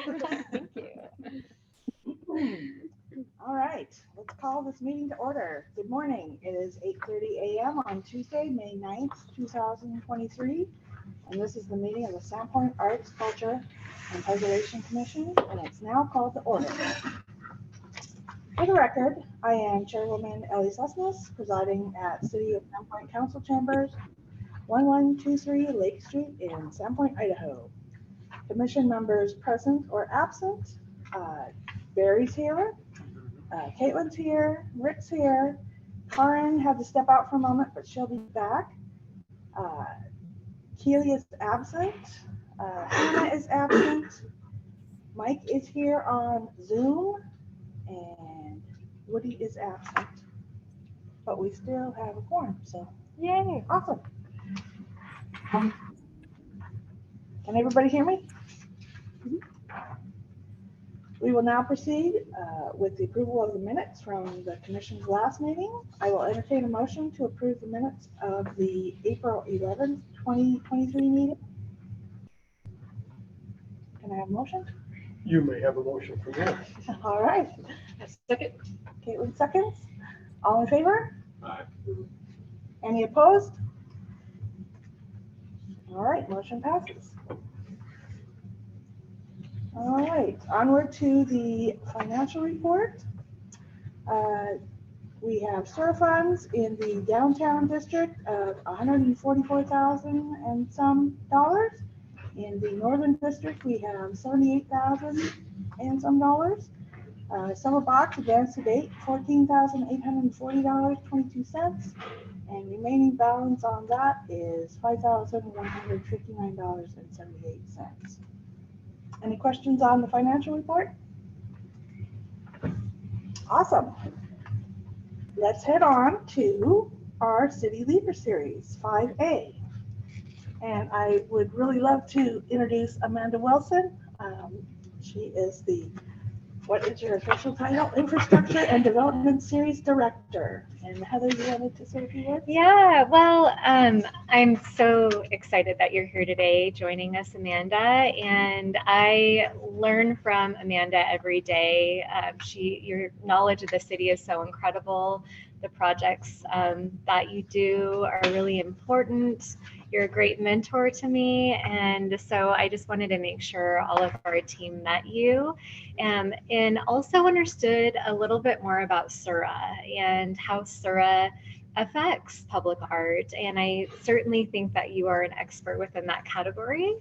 Thank you. All right, let's call this meeting to order. Good morning. It is 8:30 a.m. on Tuesday, May 9th, 2023, and this is the meeting of the Sandpoint Arts, Culture, and Preservation Commission, and it's now called to order. For the record, I am Chairwoman Ellie Sussness, presiding at City of Sandpoint Council Chambers, 1123 Lake Street in Sandpoint, Idaho. Commission members present or absent, Barry's here, Caitlin's here, Rick's here, Karen had to step out for a moment, but she'll be back. Uh, Keely is absent, Hannah is absent, Mike is here on Zoom, and Woody is absent. But we still have a quorum, so yay, awesome. Can everybody hear me? We will now proceed with the approval of the minutes from the commission's last meeting. I will entertain a motion to approve the minutes of the April 11th, 2023 meeting. Can I have a motion? You may have a motion for that. All right. A second. Caitlin seconds. All in favor? Aye. Any opposed? All right, motion passes. All right, onward to the financial report. We have SOAR funds in the downtown district of $144,000 and some dollars. In the northern district, we have $78,000 and some dollars. Summer box advanced to date, $14,840.22. And remaining balance on that is $5,159.78. Any questions on the financial report? Awesome. Let's head on to our City Leader Series 5A. And I would really love to introduce Amanda Wilson. She is the, what is your official title? Infrastructure and Development Series Director. And Heather, you wanted to say a few words? Yeah, well, I'm so excited that you're here today joining us, Amanda. And I learn from Amanda every day. Your knowledge of the city is so incredible. The projects that you do are really important. You're a great mentor to me. And so I just wanted to make sure all of our team met you and also understood a little bit more about SURA and how SURA affects public art. And I certainly think that you are an expert within that category.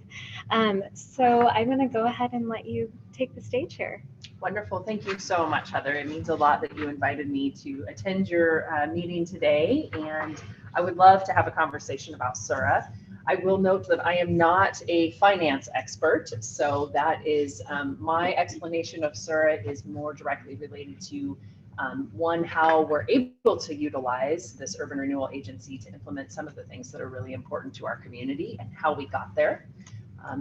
So I'm going to go ahead and let you take the stage here. Wonderful. Thank you so much, Heather. It means a lot that you invited me to attend your meeting today, and I would love to have a conversation about SURA. I will note that I am not a finance expert, so that is my explanation of SURA is more directly related to one, how we're able to utilize this urban renewal agency to implement some of the things that are really important to our community and how we got there.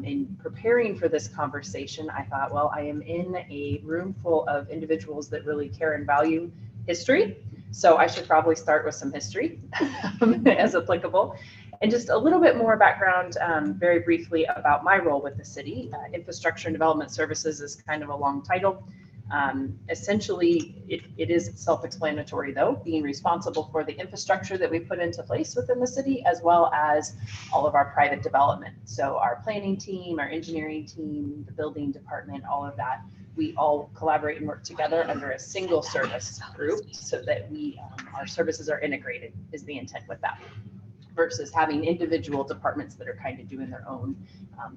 In preparing for this conversation, I thought, well, I am in a room full of individuals that really care and value history. So I should probably start with some history as applicable. And just a little bit more background very briefly about my role with the city. Infrastructure and Development Services is kind of a long title. Essentially, it is self-explanatory though, being responsible for the infrastructure that we put into place within the city, as well as all of our private development. So our planning team, our engineering team, the building department, all of that, we all collaborate and work together under a single service group so that our services are integrated is the intent with that, versus having individual departments that are kind of doing their own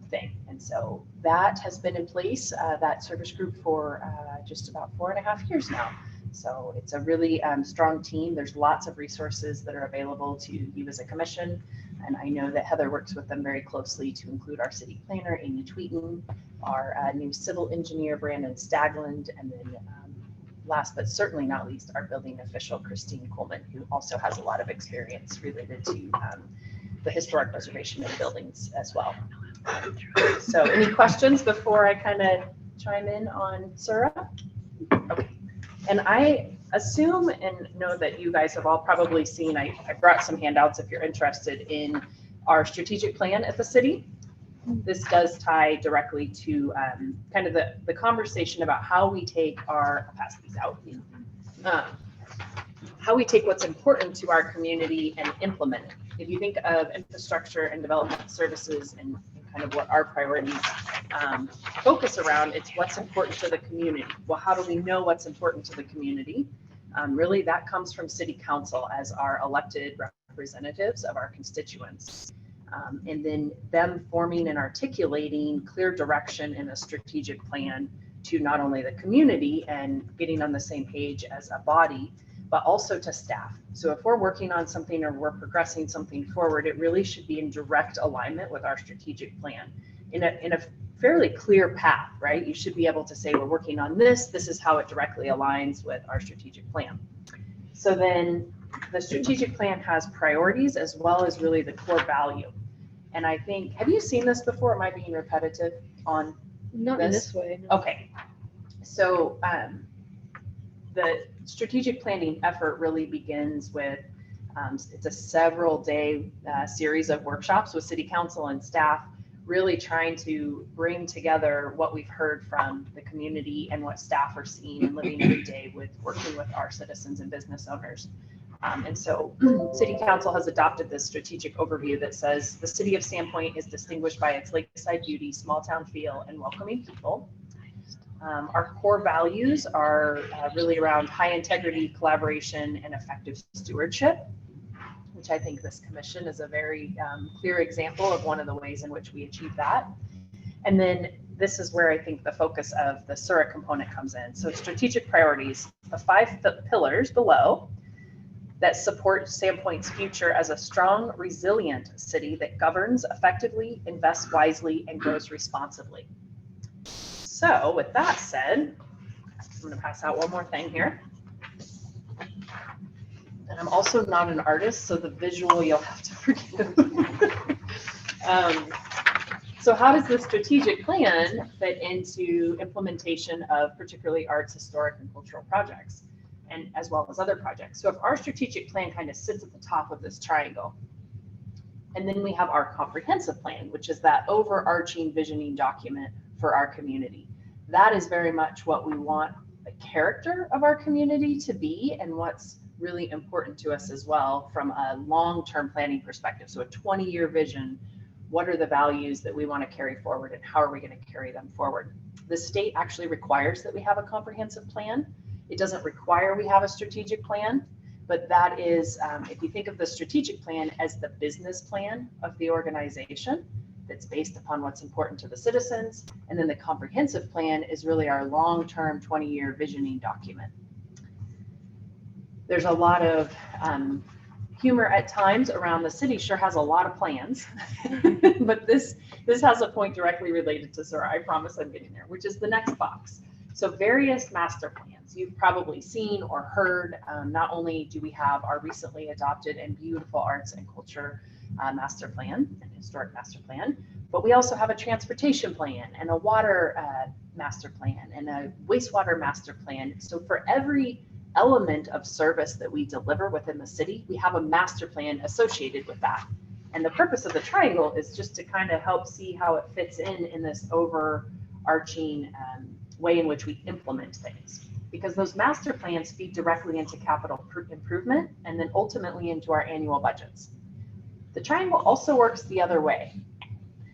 thing. And so that has been in place, that service group for just about 4.5 years now. So it's a really strong team. There's lots of resources that are available to you as a commission. And I know that Heather works with them very closely to include our city planner, Amy Tweeten, our new civil engineer, Brandon Stagland, and then last but certainly not least, our building official, Christine Coleman, who also has a lot of experience related to the historic preservation of buildings as well. So any questions before I kind of chime in on SURA? Okay. And I assume and know that you guys have all probably seen, I brought some handouts if you're interested in our strategic plan at the city. this does tie directly to kind of the conversation about how we take our, I'll pass these out, how we take what's important to our community and implement it. If you think of infrastructure and development services and kind of what our priorities focus around, it's what's important to the community. Well, how do we know what's important to the community? Really, that comes from City Council as our elected representatives of our constituents. And then them forming and articulating clear direction in a strategic plan to not only the community and getting on the same page as a body, but also to staff. So if we're working on something or we're progressing something forward, it really should be in direct alignment with our strategic plan in a fairly clear path, right? You should be able to say, we're working on this. This is how it directly aligns with our strategic plan. So then the strategic plan has priorities as well as really the core value. And I think, have you seen this before? Am I being repetitive on Not in this way. No. Okay. So the strategic planning effort really begins with, it's a several day series of workshops with City Council and staff, really trying to bring together what we've heard from the community and what staff are seeing and living every day with working with our citizens and business owners. And so City Council has adopted this strategic overview that says the city of Sandpoint is distinguished by its lakeside beauty, small town feel, and welcoming people. Our core values are really around high integrity, collaboration, and effective stewardship, which I think this commission is a very clear example of one of the ways in which we achieve that. And then this is where I think the focus of the SURA component comes in. So strategic priorities, the 5 pillars below that support Sandpoint's future as a strong, resilient city that governs effectively, invests wisely, and grows responsibly. So with that said, I'm going to pass out one more thing here. And I'm also not an artist, so the visual you'll have to forgive. So how does the strategic plan fit into implementation of particularly arts, historic, and cultural projects, and as well as other projects? So if our strategic plan kind of sits at the top of this triangle, and then we have our comprehensive plan, which is that overarching visioning document for our community. That is very much what we want the character of our community to be and what's really important to us as well from a long-term planning perspective. So a 20-year vision, what are the values that we want to carry forward and how are we going to carry them forward? The state actually requires that we have a comprehensive plan. It doesn't require we have a strategic plan, but that is, if you think of the strategic plan as the business plan of the organization, that's based upon what's important to the citizens. And then the comprehensive plan is really our long-term 20-year visioning document. There's a lot of humor at times around the city sure has a lot of plans, but this has a point directly related to SURA. I promise I'm getting there, which is the next box. So various master plans you've probably seen or heard. Not only do we have our recently adopted and beautiful arts and culture master plan and historic master plan, but we also have a transportation plan and a water master plan and a wastewater master plan. So for every element of service that we deliver within the city, we have a master plan associated with that. And the purpose of the triangle is just to kind of help see how it fits in this overarching way in which we implement things. Because those master plans feed directly into capital improvement and then ultimately into our annual budgets. The triangle also works the other way.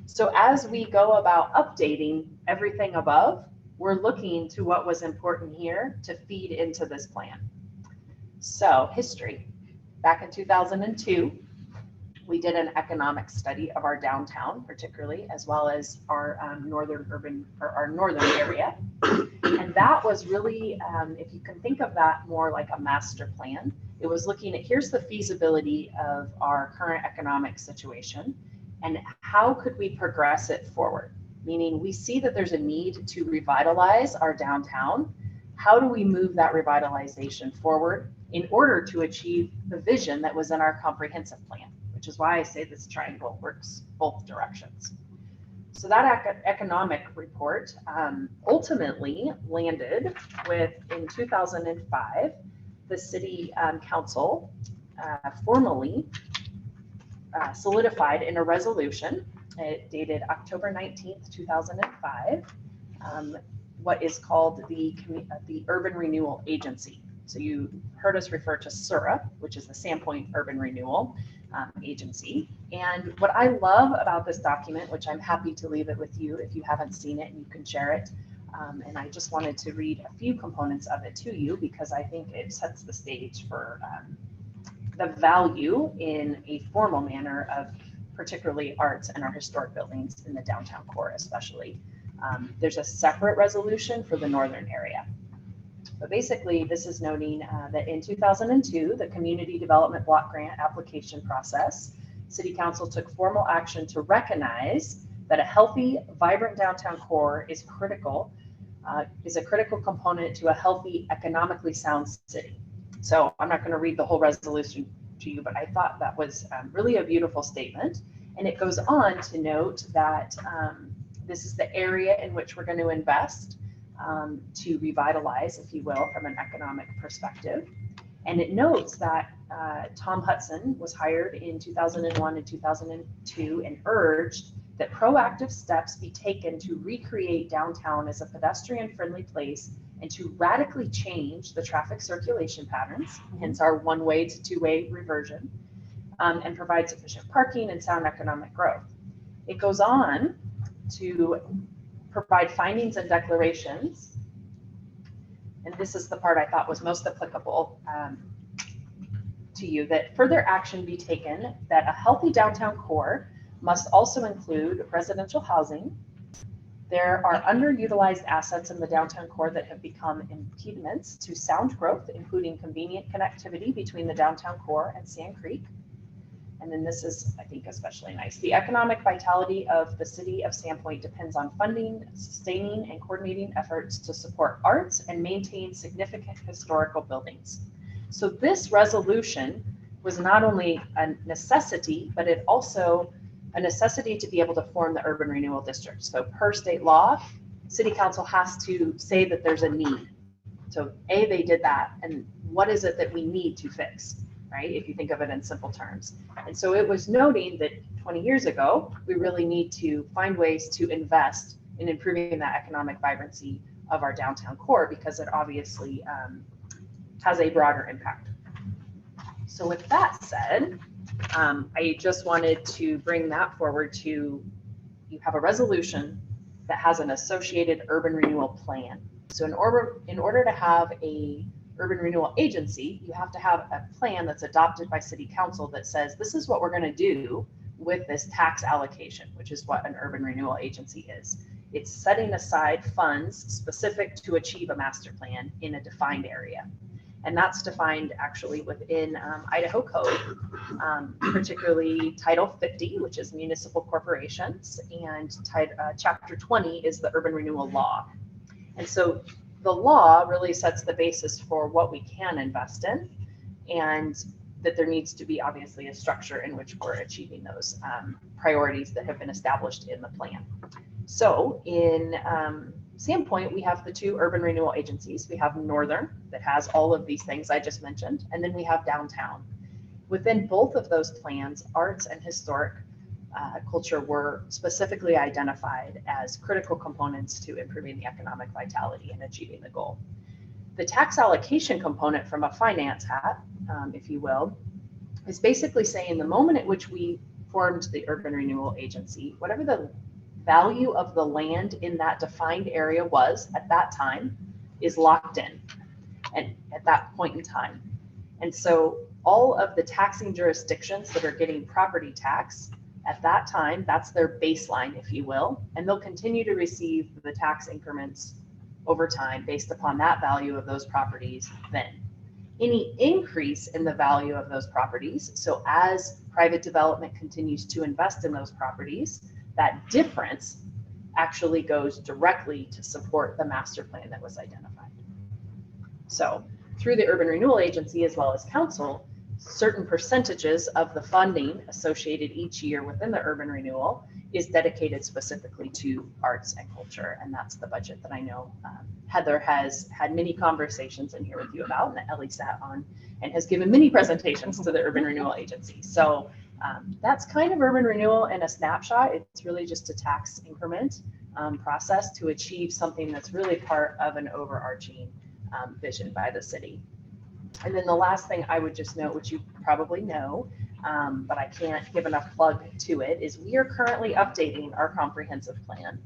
So as we go about updating everything above, we're looking to what was important here to feed into this plan. So history, back in 2002, we did an economic study of our downtown, particularly, as well as our northern area. And that was really, if you can think of that more like a master plan, it was looking at here's the feasibility of our current economic situation and how could we progress it forward? Meaning we see that there's a need to revitalize our downtown. How do we move that revitalization forward in order to achieve the vision that was in our comprehensive plan, which is why I say this triangle works both directions. So that economic report ultimately landed with, in 2005, the city council formally solidified in a resolution dated October 19th, 2005, what is called the Urban Renewal Agency. So you heard us refer to SURA, which is the Sandpoint Urban Renewal Agency. And what I love about this document, which I'm happy to leave it with you if you haven't seen it and you can share it. And I just wanted to read a few components of it to you because I think it sets the stage for the value in a formal manner of particularly arts and our historic buildings in the downtown core especially. There's a separate resolution for the northern area. But basically, this is noting that in 2002, the Community Development Block Grant application process, City Council took formal action to recognize that a healthy, vibrant downtown core is a critical component to a healthy, economically sound city. So I'm not going to read the whole resolution to you, but I thought that was really a beautiful statement. And it goes on to note that this is the area in which we're going to invest to revitalize, if you will, from an economic perspective. And it notes that Tom Hudson was hired in 2001 and 2002 and urged that proactive steps be taken to recreate downtown as a pedestrian-friendly place and to radically change the traffic circulation patterns, hence our one-way to two-way reversion, and provide sufficient parking and sound economic growth. It goes on to provide findings and declarations, and this is the part I thought was most applicable to you, that further action be taken that a healthy downtown core must also include residential housing. There are underutilized assets in the downtown core that have become impediments to sound growth, including convenient connectivity between the downtown core and Sand Creek. And then this is, I think, especially nice. The economic vitality of the city of Sandpoint depends on funding, sustaining, and coordinating efforts to support arts and maintain significant historical buildings. So this resolution was not only a necessity, but it also a necessity to be able to form the urban renewal district. So per state law, city council has to say that there's a need. So they did that. And what is it that we need to fix? Right? If you think of it in simple terms. And so it was noting that 20 years ago, we really need to find ways to invest in improving that economic vibrancy of our downtown core because it obviously has a broader impact. So with that said, I just wanted to bring that forward to, you have a resolution that has an associated urban renewal plan. So in order to have a urban renewal agency, you have to have a plan that's adopted by city council that says, this is what we're going to do with this tax allocation, which is what an urban renewal agency is. It's setting aside funds specific to achieve a master plan in a defined area. And that's defined actually within Idaho Code, particularly Title 50, which is municipal corporations, and Chapter 20 is the urban renewal law. And so the law really sets the basis for what we can invest in, and that there needs to be obviously a structure in which we're achieving those priorities that have been established in the plan. So in Sandpoint, we have the two urban renewal agencies. We have Northern that has all of these things I just mentioned, and then we have Downtown. Within both of those plans, arts and historic culture were specifically identified as critical components to improving the economic vitality and achieving the goal. The tax allocation component from a finance hat, if you will, is basically saying the moment at which we formed the urban renewal agency, whatever the value of the land in that defined area was at that time is locked in and at that point in time. And so all of the taxing jurisdictions that are getting property tax at that time, that's their baseline, if you will, and they'll continue to receive the tax increments over time based upon that value of those properties then. Any increase in the value of those properties, so as private development continues to invest in those properties, that difference actually goes directly to support the master plan that was identified. So through the Urban Renewal Agency as well as council, certain percentages of the funding associated each year within the urban renewal is dedicated specifically to arts and culture. And that's the budget that I know Heather has had many conversations in here with you about, and that Ellie sat on and has given many presentations to the Urban Renewal Agency. So That's kind of urban renewal in a snapshot. It's really just a tax increment process to achieve something that's really part of an overarching vision by the city. And then the last thing I would just note, which you probably know, but I can't give enough plug to it, is we are currently updating our comprehensive plan.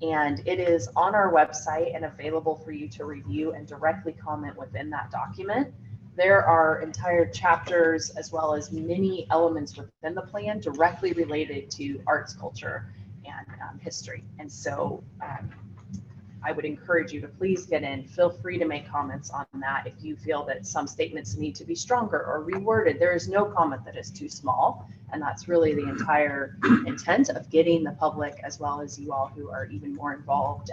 And it is on our website and available for you to review and directly comment within that document. There are entire chapters as well as many elements within the plan directly related to arts, culture, and history. And so I would encourage you to please get in. Feel free to make comments on that if you feel that some statements need to be stronger or reworded. There is no comment that is too small. And that's really the entire intent of getting the public, as well as you all who are even more involved,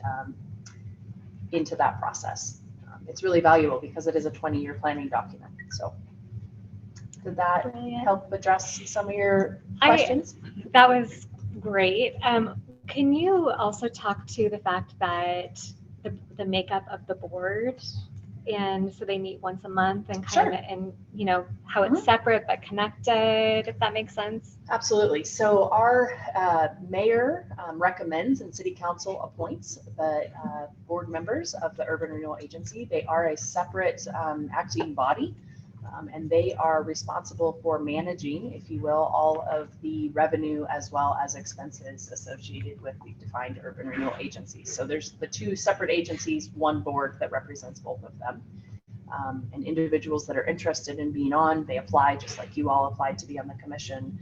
into that process. It's really valuable because it is a 20-year planning document. So did that help address some of your questions? That was great. Can you also talk to the fact that the makeup of the board, and so they meet once a month and kind of, and you know, how it's separate but connected, if that makes sense? Absolutely. So our mayor recommends and city council appoints the board members of the Urban Renewal Agency. They are a separate acting body. And they are responsible for managing, if you will, all of the revenue as well as expenses associated with the defined urban renewal agencies. So there's the two separate agencies, one board that represents both of them. And individuals that are interested in being on, they apply just like you all applied to be on the commission.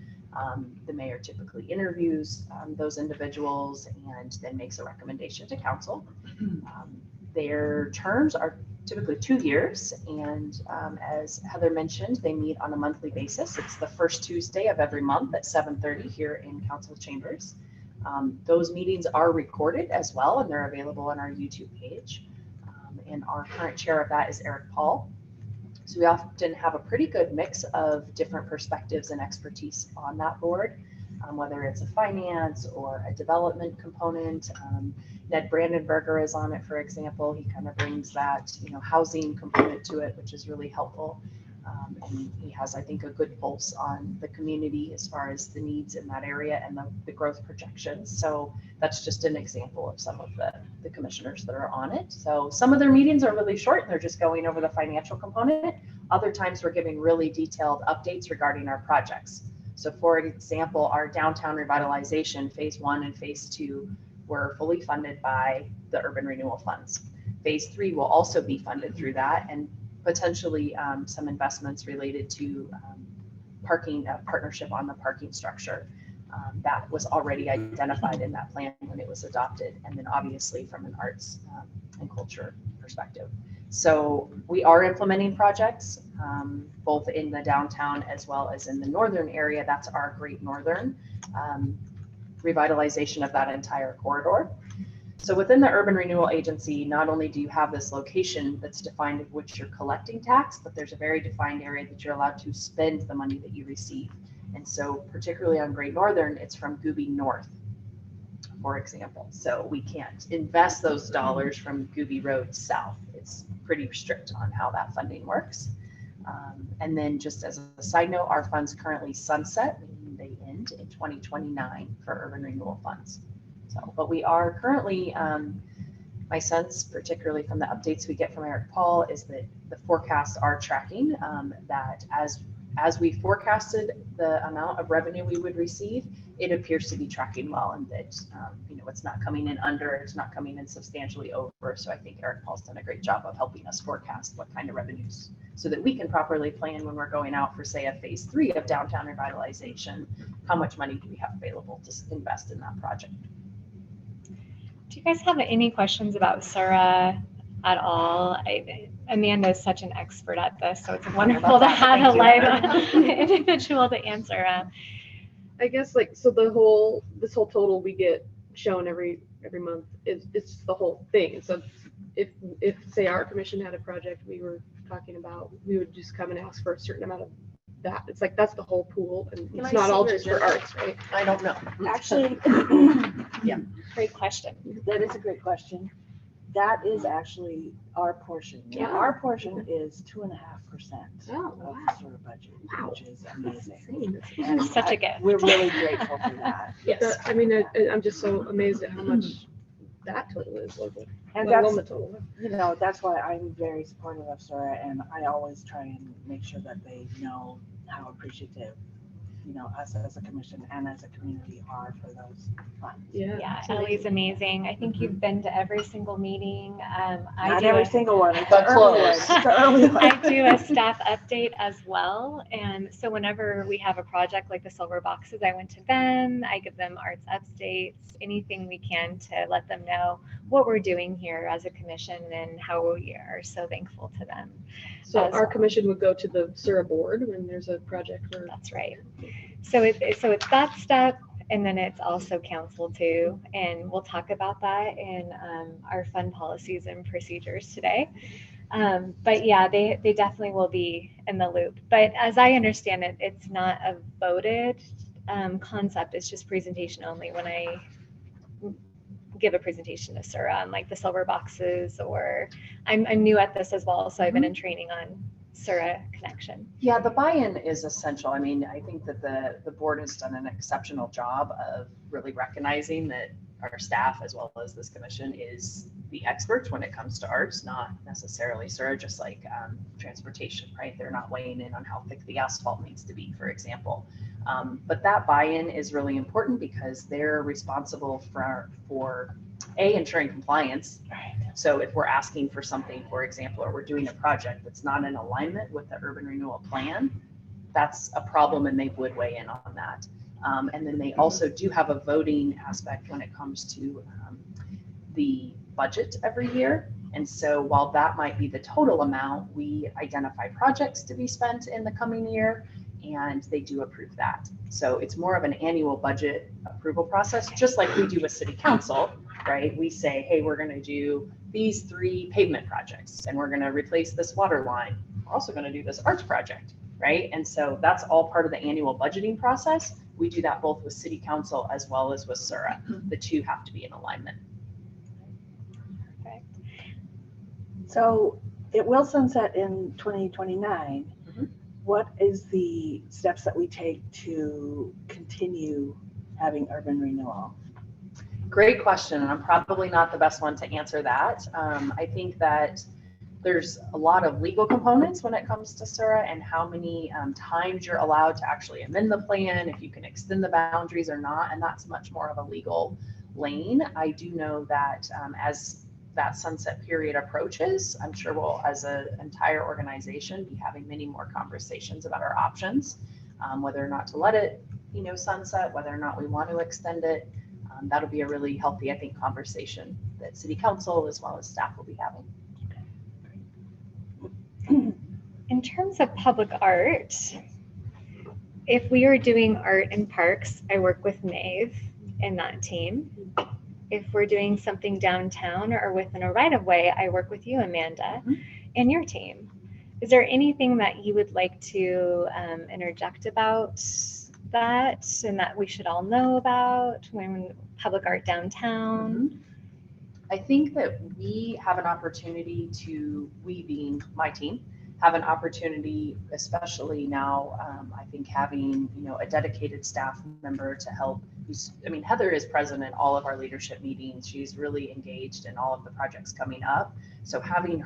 The mayor typically interviews those individuals and then makes a recommendation to council. Their terms are typically 2 years, and as Heather mentioned, they meet on a monthly basis. It's the first Tuesday of every month at 7:30 here in council chambers. Those meetings are recorded as well, and they're available on our YouTube page. And our current chair of that is Eric Paul. So we often have a pretty good mix of different perspectives and expertise on that board, whether it's a finance or a development component. Ned Brandenberger is on it, for example. He kind of brings that, you know, housing component to it, which is really helpful. And he has, I think, a good pulse on the community as far as the needs in that area and the growth projections. So that's just an example of some of the commissioners that are on it. So some of their meetings are really short and they're just going over the financial component. Other times we're giving really detailed updates regarding our projects. So for example, our downtown revitalization phase 1 and phase 2 were fully funded by the urban renewal funds. Phase 3 will also be funded through that, and potentially some investments related to parking, partnership on the parking structure. That was already identified in that plan when it was adopted, and then obviously from an arts and culture perspective. So we are implementing projects both in the downtown as well as in the northern area. That's our Great Northern revitalization of that entire corridor. So within the Urban Renewal Agency, not only do you have this location that's defined of which you're collecting tax, but there's a very defined area that you're allowed to spend the money that you receive. And so particularly on Great Northern, it's from Gooby North, for example. So we can't invest those dollars from Gooby Road south. It's pretty strict on how that funding works. And then just as a side note, our funds currently sunset, meaning they end in 2029 for urban renewal funds. So, but we are currently, my sense, particularly from the updates we get from Eric Paul, is that the forecasts are tracking that as we forecasted the amount of revenue we would receive, it appears to be tracking well, and that you know, it's not coming in under, it's not coming in substantially over. So I think Eric Paul's done a great job of helping us forecast what kind of revenues, so that we can properly plan when we're going out for, say, a phase 3 of downtown revitalization. How much money do we have available to invest in that project? Do you guys have any questions about Sarah at all? Amanda is such an expert at this, so it's wonderful to have a live individual to answer. I guess, like, so this whole total we get shown every month is it's the whole thing. So if say our commission had a project we were talking about, we would just come and ask for a certain amount of that. It's like that's the whole pool, and it's not all just for arts, right? I don't know. Actually, Great question. that is a great question. that is actually our portion. And Yeah. our portion is 2.5% Oh, of wow. the sewer budget, Wow. which is That's amazing. insane. That's And Such a gift. We're really grateful for that. Yes. I mean, I'm just so amazed at how much that total is local, And let alone that's, the total. you know, that's why I'm very supportive of Sora, and I always try and make sure that they know how appreciative, you know, us as a commission and as a community are for those funds. Yeah. Yeah, it's Ellie's amazing. amazing. I think you've been to every single meeting. I Not do every a- single one, it's But the early close. one, it's the early one. I do a staff update as well. And so whenever we have a project like the silver boxes, I went to them, I give them arts updates, anything we can to let them know what we're doing here as a commission and how we are so thankful to them. So as our well. commission would go to the Sura board when there's a project where. That's right. So it's that step, and then it's also council too, and we'll talk about that in our fund policies and procedures today. But yeah, they definitely will be in the loop. But as I understand it, it's not a voted concept. It's just presentation only. When I give a presentation to Sura on like the silver boxes, or I'm new at this as well, so I've been in training on Sura Connection. Yeah, the buy-in is essential. I mean, I think that the board has done an exceptional job of really recognizing that our staff, as well as this commission, is the experts when it comes to arts, not necessarily Sura, just like transportation, right? They're not weighing in on how thick the asphalt needs to be, for example. But that buy-in is really important because they're responsible for ensuring compliance. So if we're asking for something, for example, or we're doing a project that's not in alignment with the urban renewal plan, that's a problem, and they would weigh in on that. And then they also do have a voting aspect when it comes to the budget every year. And so while that might be the total amount, we identify projects to be spent in the coming year, and they do approve that. So it's more of an annual budget approval process, just like we do with city council, right? We say, hey, we're going to do these 3 pavement projects, and we're going to replace this water line. We're also going to do this arts project, right? And so that's all part of the annual budgeting process. We do that both with city council as well as with Sura. The two have to be in alignment. Perfect. So it will sunset in 2029. Mhm. What is the steps that we take to continue having urban renewal? Great question, and I'm probably not the best one to answer that. I think that there's a lot of legal components when it comes to Sura and how many times you're allowed to actually amend the plan, if you can extend the boundaries or not, and that's much more of a legal lane. I do know that as that sunset period approaches, I'm sure we'll, as an entire organization, be having many more conversations about our options, whether or not to let it, sunset, whether or not we want to extend it. That'll be a really healthy, I think, conversation that city council as well as staff will be having. In terms of public art, if we are doing art in parks, I work with Maeve in that team. If we're doing something downtown or within a right of way, I work with you, Amanda, and your team. Is there anything that you would like to interject about that and that we should all know about when public art downtown? I think that we have an opportunity to, we being my team, have an opportunity, especially now, I think having, a dedicated staff member to help. Heather is present in all of our leadership meetings. She's really engaged in all of the projects coming up. So having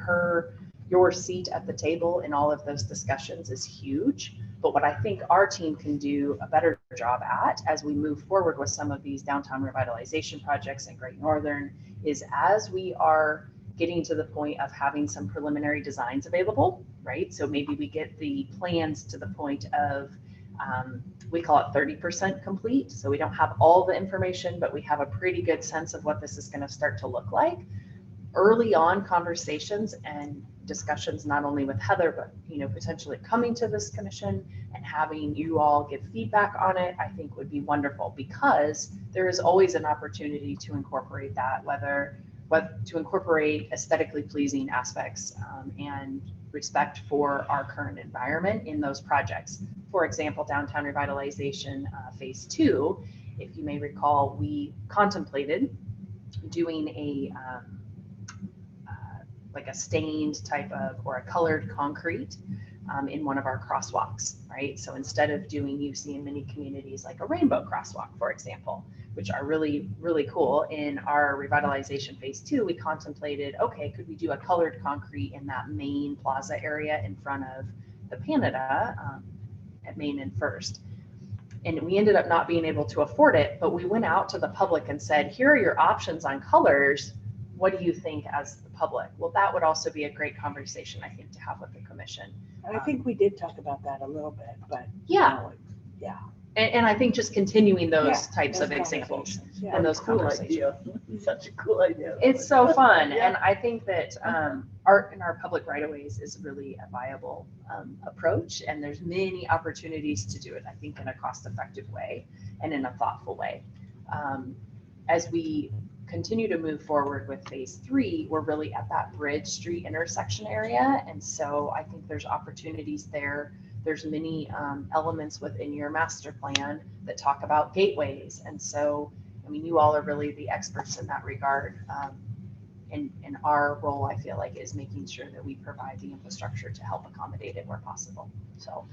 your seat at the table in all of those discussions is huge. But what I think our team can do a better job at as we move forward with some of these downtown revitalization projects in Great Northern is as we are getting to the point of having some preliminary designs available, right? So maybe we get the plans to the point of, we call it 30% complete. So we don't have all the information, but we have a pretty good sense of what this is going to start to look like. Early on conversations and discussions, not only with Heather, but potentially coming to this commission and having you all give feedback on it, I think would be wonderful, because there is always an opportunity to incorporate that, whether to incorporate aesthetically pleasing aspects and respect for our current environment in those projects. For example, downtown revitalization phase 2, if you may recall, we contemplated doing like a stained type of, or a colored concrete in one of our crosswalks, right? So instead of doing, you see in many communities like a rainbow crosswalk, for example, which are really, really cool. In our revitalization phase 2, we contemplated, okay, could we do a colored concrete in that main plaza area in front of the Canada at Main and First? And we ended up not being able to afford it, but we went out to the public and said, here are your options on colors. What do you think as the public? Well, that would also be a great conversation, I think, to have with the commission. And I think we did talk about that a little bit, but. Yeah. Yeah. And I think just continuing those Yeah, types those of examples conversations, yeah. and those Cool conversations. idea. Such a cool idea. It's so fun. Yeah. And I think that art in our public right of ways is really a viable approach. And there's many opportunities to do it, I think, in a cost effective way and in a thoughtful way. As we continue to move forward with phase 3, we're really at that Bridge Street intersection area. And so I think there's opportunities there. There's many elements within your master plan that talk about gateways. And so, I mean, you all are really the experts in that regard. And our role, I feel like, is making sure that we provide the infrastructure to help accommodate it where possible. So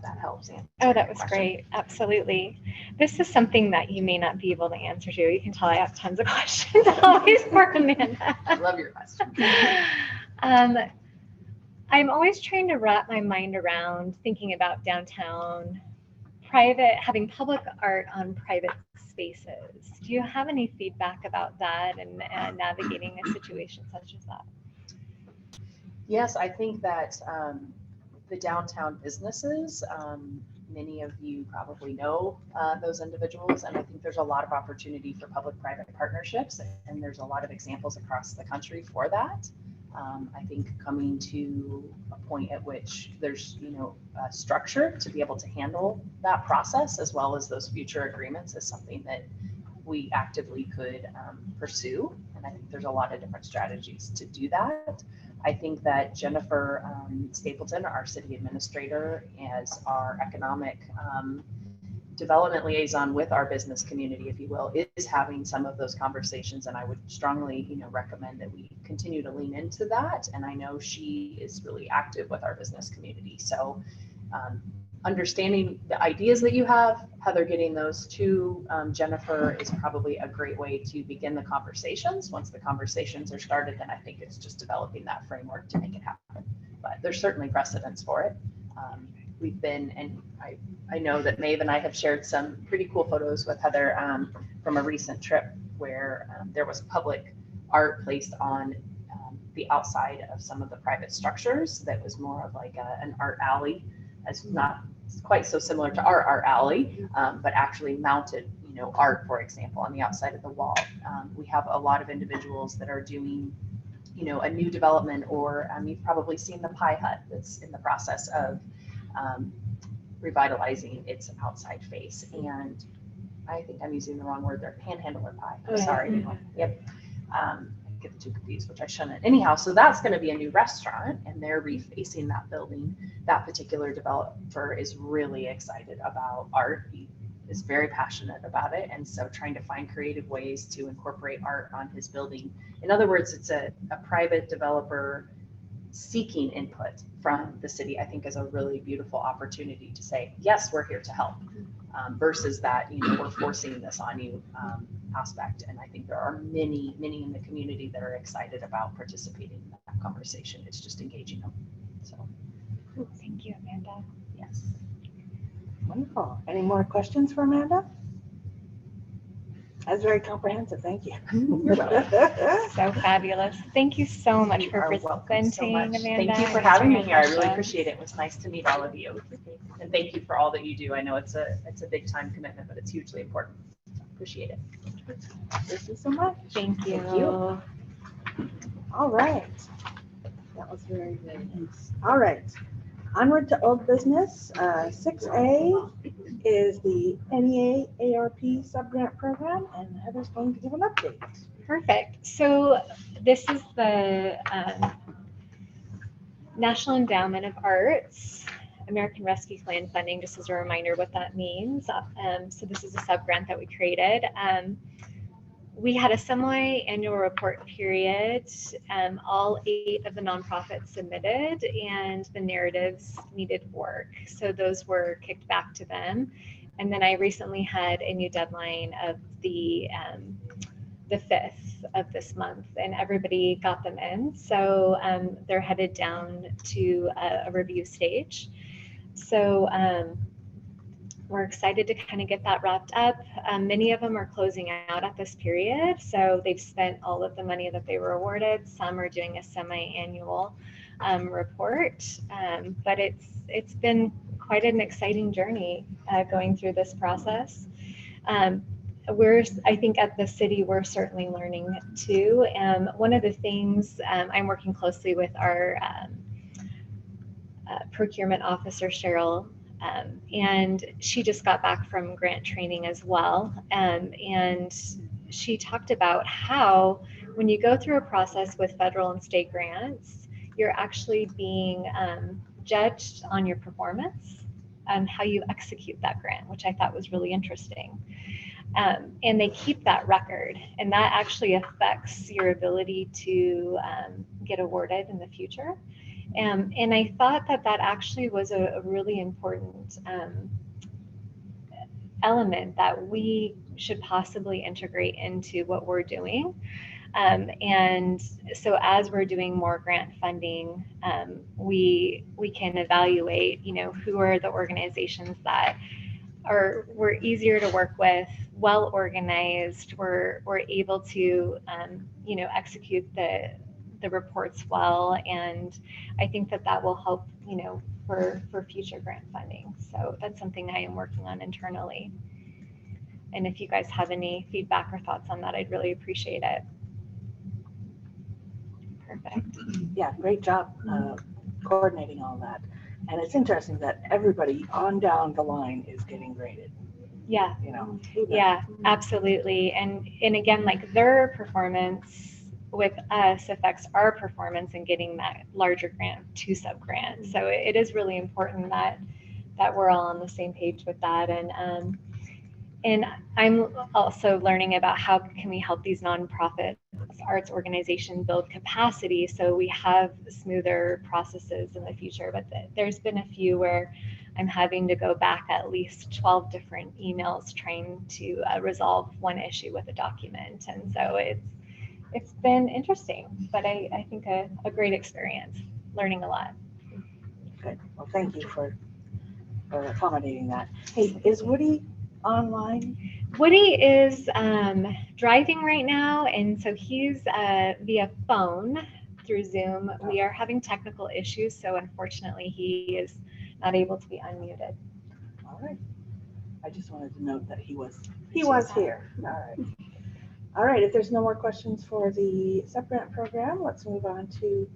that helps answer. Oh, that was your question. great. Absolutely. This is something that you may not be able to answer to. You can tell I have tons of questions always for Amanda. I love your question. I'm always trying to wrap my mind around thinking about downtown having public art on private spaces. Do you have any feedback about that and navigating a situation such as that? Yes, I think that the downtown businesses, many of you probably know those individuals, and I think there's a lot of opportunity for public-private partnerships, and there's a lot of examples across the country for that. I think coming to a point at which there's, a structure to be able to handle that process as well as those future agreements is something that we actively could pursue. And I think there's a lot of different strategies to do that. I think that Jennifer Stapleton, our city administrator, as our economic development liaison with our business community, if you will, is having some of those conversations. And I would strongly, recommend that we continue to lean into that. And I know she is really active with our business community. So understanding the ideas that you have, Heather, getting those to Jennifer is probably a great way to begin the conversations. Once the conversations are started, then I think it's just developing that framework to make it happen. But there's certainly precedence for it. We've been, and I know that Maeve and I have shared some pretty cool photos with Heather from a recent trip where there was public art placed on the outside of some of the private structures that was more of like an art alley, as not quite so similar to our art alley, but actually mounted, art, for example, on the outside of the wall. We have a lot of individuals that are doing, a new development, or you've probably seen the Pie Hut that's in the process of revitalizing its outside face. And I think I'm using the wrong word there, panhandler pie. I'm sorry. Yep. I get the two confused, which I shouldn't. Anyhow, so that's going to be a new restaurant, and they're refacing that building. That particular developer is really excited about art. He is very passionate about it. And so trying to find creative ways to incorporate art on his building. In other words, it's a private developer seeking input from the city, I think, is a really beautiful opportunity to say, yes, we're here to help, versus that, we're forcing this on you aspect. And I think there are many, many in the community that are excited about participating in that conversation. It's just engaging them. So, Thank you, Amanda. yes. Wonderful. Any more questions for Amanda? That's very comprehensive. Thank you. You're welcome. So fabulous. Thank you so much You for are welcome so presenting, much. Amanda. Thank you for and having me answering here. I my really questions. appreciate it. It was nice to meet all of you. And thank you for all that you do. I know it's a big time commitment, but it's hugely important. Appreciate it. Thank you so much. Thank you. Thank you. All right. That was very good. All right. Onward to old business. 6A is the NEA ARP subgrant program, and Heather's going to give an update. Perfect. So this is the National Endowment of Arts American Rescue Plan funding, just as a reminder what that means. So this is a subgrant that we created. we had a semi-annual report period. All 8 of the nonprofits submitted, and the narratives needed work. So those were kicked back to them. And then I recently had a new deadline of the 5th of this month, and everybody got them in. So they're headed down to a review stage. So we're excited to kind of get that wrapped up. Many of them are closing out at this period, so they've spent all of the money that they were awarded. Some are doing a semi-annual report, but it's been quite an exciting journey going through this process. I think at the city, we're certainly learning too. One of the things, I'm working closely with our procurement officer, Cheryl, and she just got back from grant training as well. And she talked about how when you go through a process with federal and state grants, you're actually being judged on your performance and how you execute that grant, which I thought was really interesting. And they keep that record, and that actually affects your ability to get awarded in the future. And I thought that actually was a really important element that we should possibly integrate into what we're doing. And so as we're doing more grant funding, we can evaluate, who are the organizations that were easier to work with, well organized, we're able to execute the reports well, and I think that will help for future grant funding. So that's something I am working on internally, and if you guys have any feedback or thoughts on that, I'd really appreciate it. Perfect. Yeah, great job coordinating all that. And it's interesting that everybody on down the line is getting graded. Yeah. Who knew? Yeah, absolutely. And again, like their performance with us affects our performance in getting that larger grant, 2 sub grants. So it is really important that we're all on the same page with that. And I'm also learning about how can we help these nonprofit arts organizations build capacity so we have smoother processes in the future. But there's been a few where I'm having to go back at least 12 different emails trying to resolve one issue with a document. And so it's been interesting, but I think a great experience, learning a lot. Good. Well, thank you for accommodating that. Hey, is Woody online? Woody is driving right now, and so he's via phone through Zoom. We are having technical issues, so unfortunately he is not able to be unmuted. All right. I just wanted to note that he was here. All right. All right. If there's no more questions for the sub-grant program, let's move on to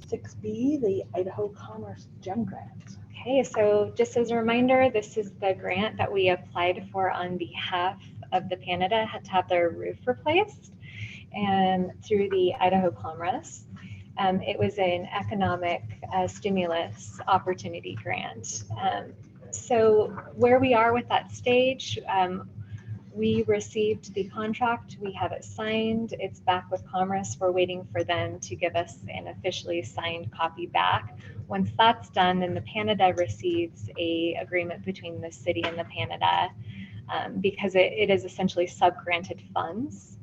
6B, the Idaho Commerce Gem Grant. Okay, so just as a reminder, this is the grant that we applied for on behalf of the Canada had to have their roof replaced, and through the Idaho Commerce. It was an economic stimulus opportunity grant. So where we are with that stage, we received the contract, we have it signed, it's back with Commerce. We're waiting for them to give us an officially signed copy back. Once that's done, then the Canada receives a agreement between the city and the Canada, because it is essentially sub-granted funds,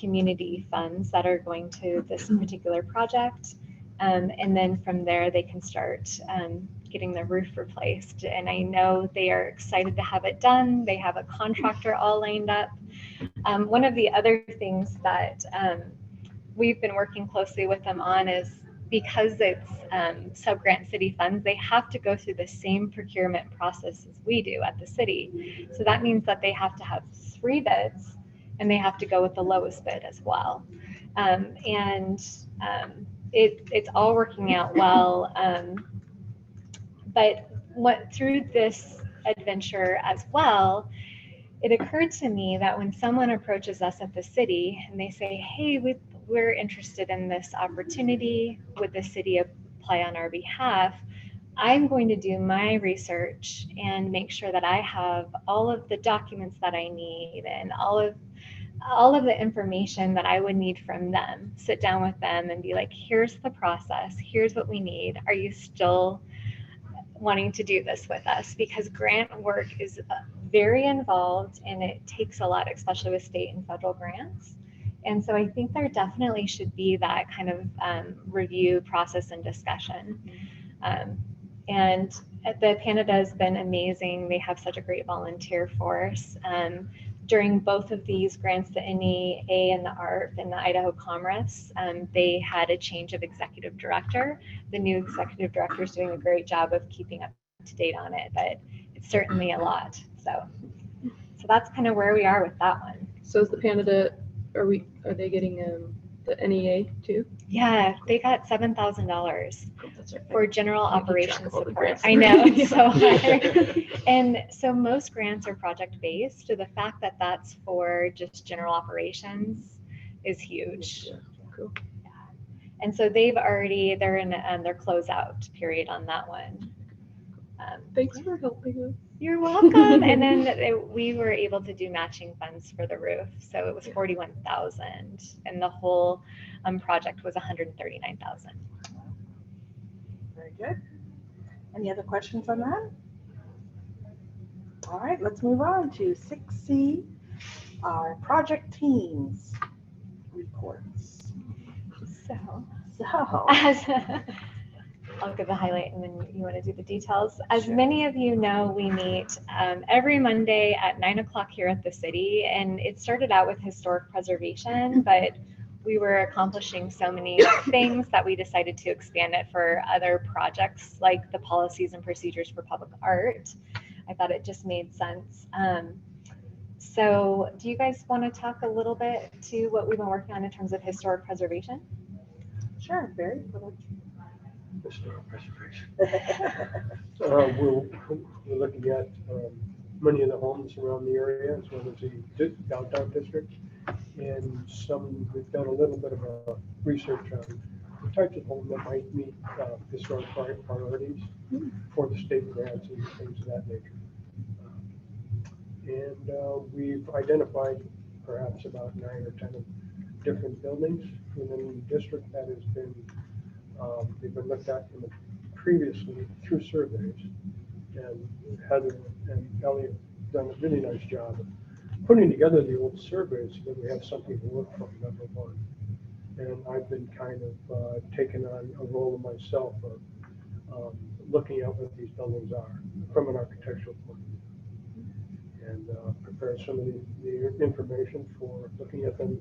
community funds that are going to this particular project. And then from there, they can start getting the roof replaced. And I know they are excited to have it done. They have a contractor all lined up. One of the other things that we've been working closely with them on is because it's sub-grant city funds, they have to go through the same procurement process as we do at the city. So that means that they have to have 3 bids, and they have to go with the lowest bid as well. It's all working out well. But through this adventure as well, it occurred to me that when someone approaches us at the city and they say, hey, we're interested in this opportunity, would the city apply on our behalf? I'm going to do my research and make sure that I have all of the documents that I need and all of all of the information that I would need from them, sit down with them and be like, here's the process, here's what we need. Are you still wanting to do this with us? Because grant work is very involved and it takes a lot, especially with state and federal grants. And so I think there definitely should be that kind of review process and discussion. And the Canada has been amazing. They have such a great volunteer force. During both of these grants, the NEA and the ARP and the Idaho Commerce, they had a change of executive director. The new executive director is doing a great job of keeping up to date on it, but it's certainly a lot. So that's kind of where we are with that one. So is the Canada, are they getting the NEA too? Yeah, they got $7,000 for general Can't keep track operations of all the support. grants. I know, it's so hard. And so most grants are project based. So the fact that that's for just general operations is huge. Yeah, cool. Yeah. And so they're in their closeout period on that one. Thanks for helping us. You're welcome. And then we were able to do matching funds for the roof. So it was 41,000 and the whole project was 139,000. Very good. Any other questions on that? All right, let's move on to 6C, our project teams reports. So So, I'll give the highlight and then you want to do the details. As Sure. many of you know, we meet every Monday at 9 o'clock here at the city. And it started out with historic preservation, but we were accomplishing so many things that we decided to expand it for other projects like the policies and procedures for public art. I thought it just made sense. So do you guys want to talk a little bit to what we've been working on in terms of historic preservation? sure, Barry. Historic preservation. We're looking at many of the homes around the area, as well as the downtown district. And we've done a little bit of a research on the types of homes that might meet historic priorities for the state grants and things of that nature. And we've identified perhaps about 9 or 10 different buildings within the district that has been they've been looked at previously through surveys, and Heather and Elliot have done a really nice job of putting together the old surveys so that we have something to work from, number one. And I've been kind of taking on a role of myself of looking at what these buildings are from an architectural point of view, and prepare some of the information for looking at them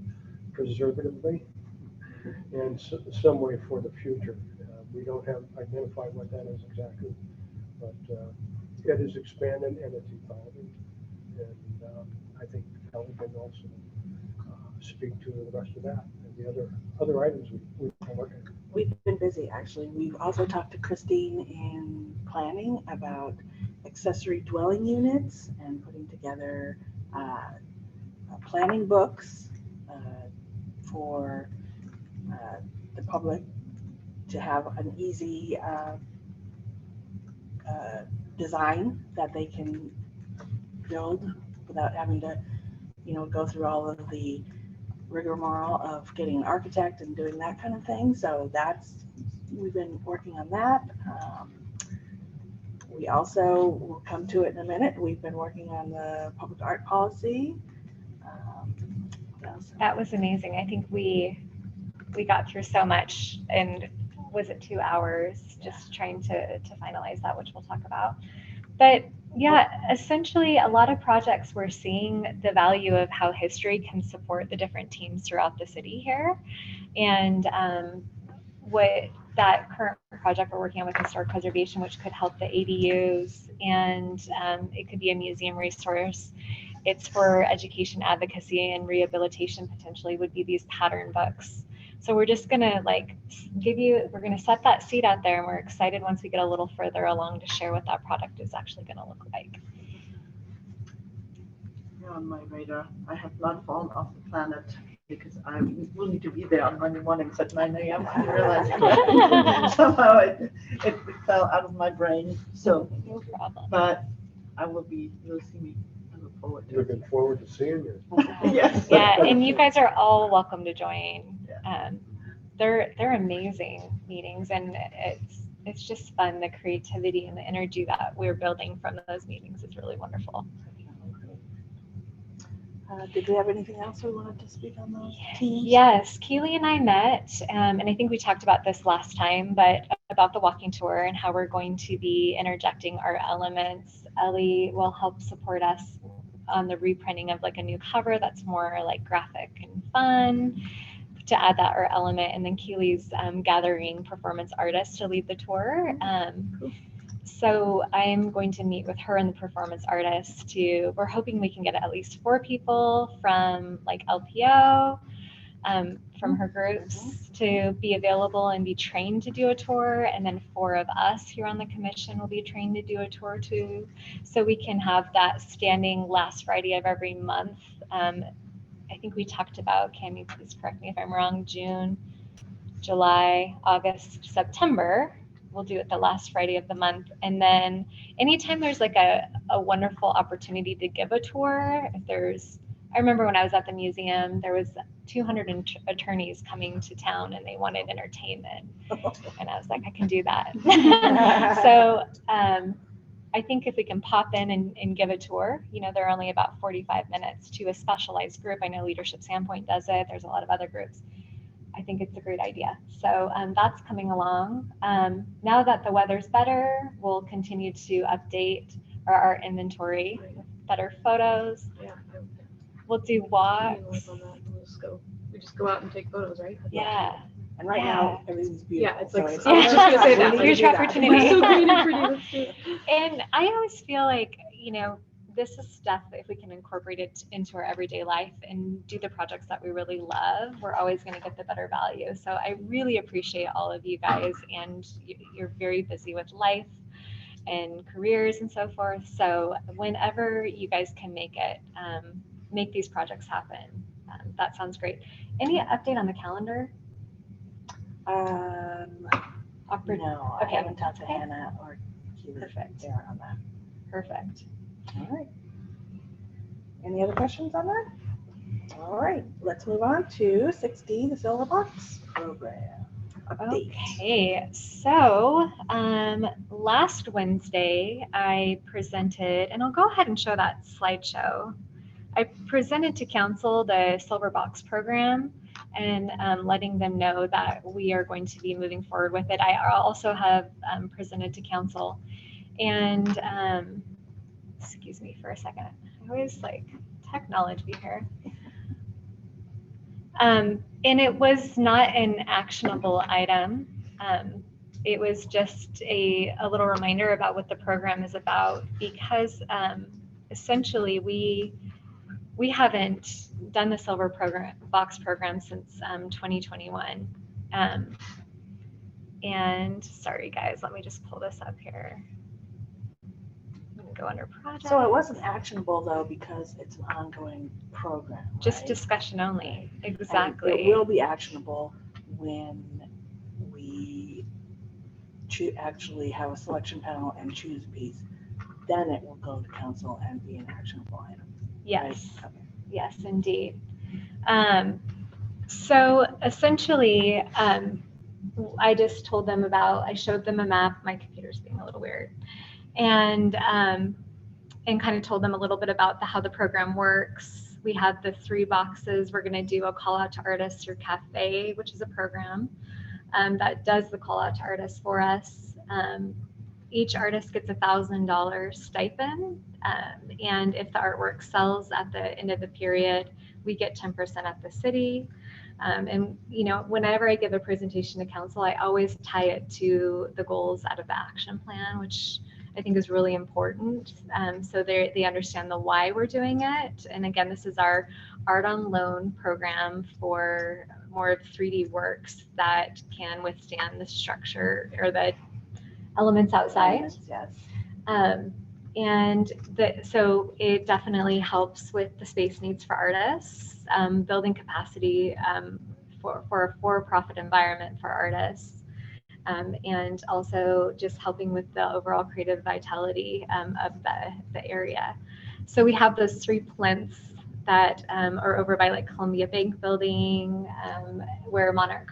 preservatively and some way for the future. We don't have identified what that is exactly, but it is expanded and it's evolving. And I think Kelly can also speak to the rest of that and the other items we've been working on. We've been busy, actually. We've also talked to Christine in planning about accessory dwelling units and putting together planning books for the public to have an easy design that they can build without having to, go through all of the rigmarole of getting an architect and doing that kind of thing. So we've been working on that. We also, we'll come to it in a minute, we've been working on the public art policy. What else? That was amazing. I think we got through so much, and was it 2 hours just trying to finalize that, which we'll talk about. But yeah, essentially a lot of projects we're seeing the value of how history can support the different teams throughout the city here. And what that current project we're working on with historic preservation, which could help the ADUs, and it could be a museum resource. It's for education, advocacy, and rehabilitation potentially, would be these pattern books. So we're just gonna we're gonna set that seed out there, and we're excited once we get a little further along to share what that product is actually gonna look like. You're on my radar. I have not fallen off the planet because I will need to be there on Monday mornings at 9 a.m. I realized somehow it fell out of my brain. So, No problem. but you'll see me. I look forward to it. Looking forward to seeing you. Yes. Yeah, and you guys are all welcome to join. They're amazing meetings, and it's just fun. The creativity and the energy that we're building from those meetings is really wonderful. Did we have anything else we wanted to speak on those teams? Yes, Keely and I met, and I think we talked about this last time, but about the walking tour and how we're going to be interjecting our elements. Ellie will help support us on the reprinting of like a new cover that's more like graphic and fun to add that art element. And then Keely's gathering performance artists to lead the tour. So I'm going to meet with her and the performance artists we're hoping we can get at least 4 people from like LPO, from her groups to be available and be trained to do a tour. And then 4 of us here on the commission will be trained to do a tour too. So we can have that standing last Friday of every month. I think we talked about, Cami, please correct me if I'm wrong, June, July, August, September. We'll do it the last Friday of the month. And then anytime there's like a wonderful opportunity to give a tour, I remember when I was at the museum, there was 200 attorneys coming to town and they wanted entertainment. And I was like, I can do that. So I think if we can pop in and give a tour, they're only about 45 minutes to a specialized group. I know Leadership Sandpoint does it. There's a lot of other groups. I think it's a great idea. So that's coming along. Now that the weather's better, we'll continue to update our inventory, better photos. Yeah. We'll do We walks. just go out and take photos, right? Yeah. And right now, everything's beautiful. Yeah, it's like, so I was just gonna say that. Here's your opportunity. We're so green and pretty. Let's do it. And I always feel like, this is stuff that if we can incorporate it into our everyday life and do the projects that we really love, we're always going to get the better value. So I really appreciate all of you guys, and you're very busy with life and careers and so forth. So whenever you guys can make it, make these projects happen. That sounds great. Any update on the calendar? No, I Okay. haven't talked to Hannah or Keely. Perfect. They are on that. Perfect. All right. Any other questions on that? All right, let's move on to 6D, the Silver Box Program. Update. Okay, so last Wednesday I presented, and I'll go ahead and show that slideshow. I presented to council the Silver Box program and letting them know that we are going to be moving forward with it. I also have presented to council, and excuse me for a second. I always like technology here. And it was not an actionable item. It was just a little reminder about what the program is about, because essentially we haven't done the Silver Box program since 2021. And sorry guys, let me just pull this up here. I'm gonna go under project. So it wasn't actionable though because it's an ongoing program, Just right? discussion only, And exactly. it will be actionable when we actually have a selection panel and choose a piece. Then it will go to council and be an actionable item. Yes, Right? Okay. yes, indeed. So essentially, I just told them I showed them a map. My computer's being a little weird, and kind of told them a little bit about how the program works. We have the 3 boxes. We're going to do a call out to artists through Cafe, which is a program that does the call out to artists for us. Each artist gets $1,000 stipend, and if the artwork sells at the end of the period, we get 10% at the city. And whenever I give a presentation to council, I always tie it to the goals out of the action plan, which I think is really important. So they understand the why we're doing it. And again, this is our art on loan program for more of 3D works that can withstand the structure or the elements outside. Yes. So it definitely helps with the space needs for artists, building capacity for a for-profit environment for artists, and also just helping with the overall creative vitality of the area. So we have those 3 plinths that are over by like Columbia Bank Building, where Monarch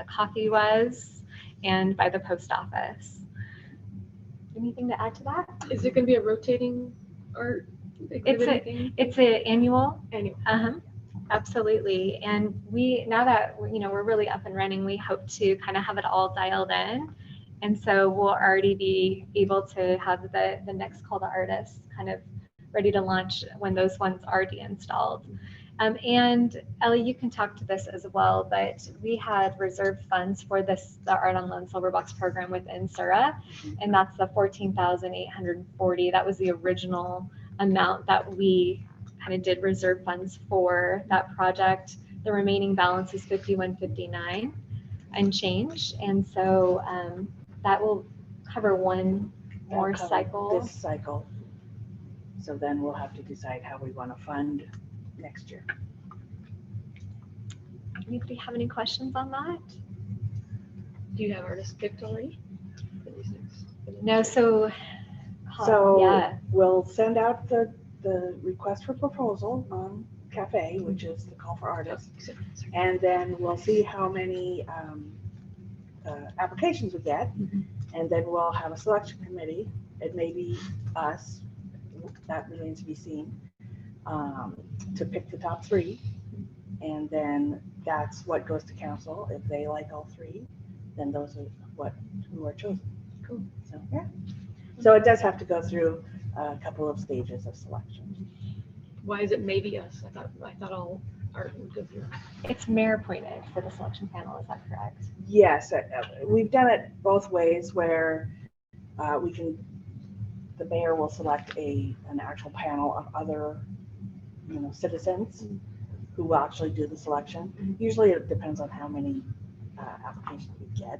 Coffee was, and by the post office. Anything to add to that? Is it gonna be a rotating art exhibit thing? It's an annual. Annual. Absolutely. And now that we're really up and running, we hope to kind of have it all dialed in. And so we'll already be able to have the next call to artists kind of ready to launch when those ones are de-installed. And Ellie, you can talk to this as well, but we had reserved funds for the Art on Loan Silver Box program within SURA, and that's the $14,840. That was the original amount that we kind of did reserve funds for that project. The remaining balance is $51.59 and change, and so that will cover one more That'll cover cycle. This cycle. So then we'll have to decide how we want to fund next year. Anybody have any questions on that? Do you have artists picked already? For these next? No, so So we'll send out the request for proposal on Cafe, which is the call for artists. And then we'll see how many applications we get. And then we'll have a selection committee. It may be us, that remains to be seen, to pick the top 3. And then that's what goes to council. If they like all 3, then those are who are chosen. Cool. So, yeah. So it does have to go through a couple of stages of selection. Why is it maybe us? I thought all art would go through. it's mayor appointed for the selection panel, is that correct? Yes, we've done it both ways where the mayor will select an actual panel of other, citizens who will actually do the selection. Usually it depends on how many applications we get.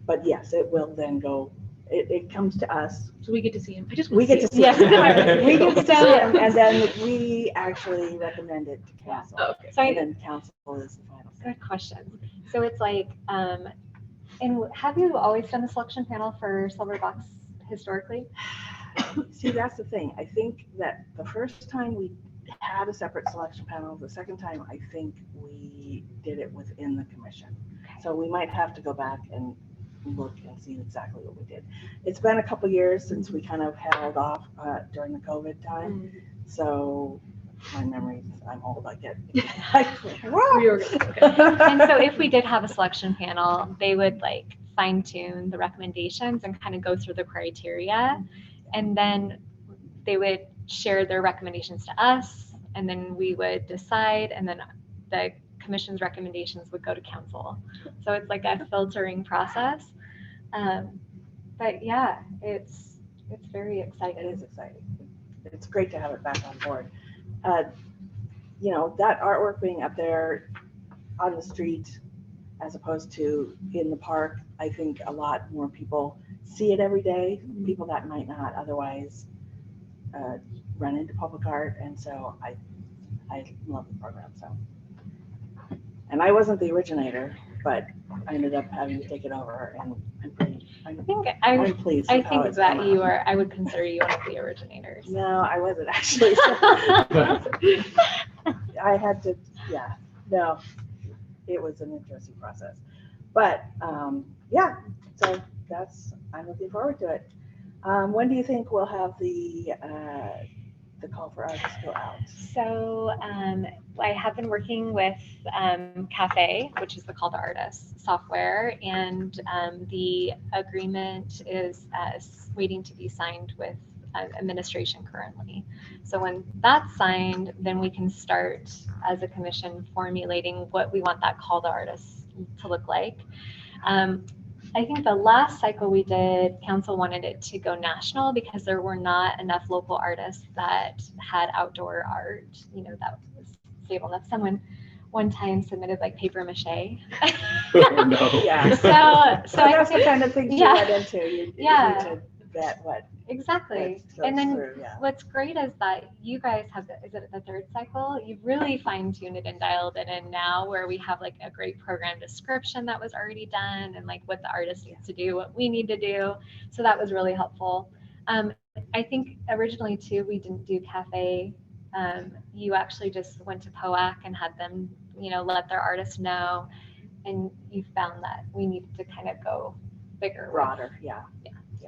But yes, it will then go, it comes to us. So we get to see him. I just We want get to see Yes. it. We get to see it, and then we actually recommend it to council. Oh, okay. So And then council is the final say. good question. So it's like, and have you always done the selection panel for Silver Box historically? See, that's the thing. I think that the first time we had a separate selection panel, the second time, I think we did it within the commission. So we might have to go back and look and see exactly what we did. It's been a couple years since we kind of held off during the COVID time. So my memories, I'm old, I get. Reorganize. Okay. And so if we did have a selection panel, they would like fine tune the recommendations and kind of go through the criteria. And then they would share their recommendations to us, and then we would decide, and then the commission's recommendations would go to council. So it's like a filtering process. But yeah, it's very exciting. It is exciting. It's great to have it back on board. That artwork being up there on the street as opposed to in the park, I think a lot more people see it every day, people that might not otherwise run into public art. And so I love the program. So, and I wasn't the originator, but I ended up having to take it over, and I'm pleased. I with how think it's that come you out. are, I would consider you one of the originators. No, I wasn't actually. I had to, no, it was an interesting process. But yeah, so I'm looking forward to it. When do you think we'll have the call for artists go out? So I have been working with Cafe, which is the call to artists software, and the agreement is waiting to be signed with administration currently. So when that's signed, then we can start as a commission formulating what we want that call to artists to look like. I think the last cycle we did, council wanted it to go national because there were not enough local artists that had outdoor art, that was stable enough. Someone one time submitted like paper mache. Oh, no. Yeah. So that's the kind of things you Yeah. get into. You need to vet what. Exactly. what And goes then through, yeah. what's great is that you guys have, is it the third cycle? You've really fine-tuned it and dialed it in now, where we have like a great program description that was already done, and like what the artist needs to do, what we need to do. So that was really helpful. I think originally too, we didn't do cafe. You actually just went to POAC and had them, let their artists know, and you found that we needed to kind of go bigger. Broader, yeah.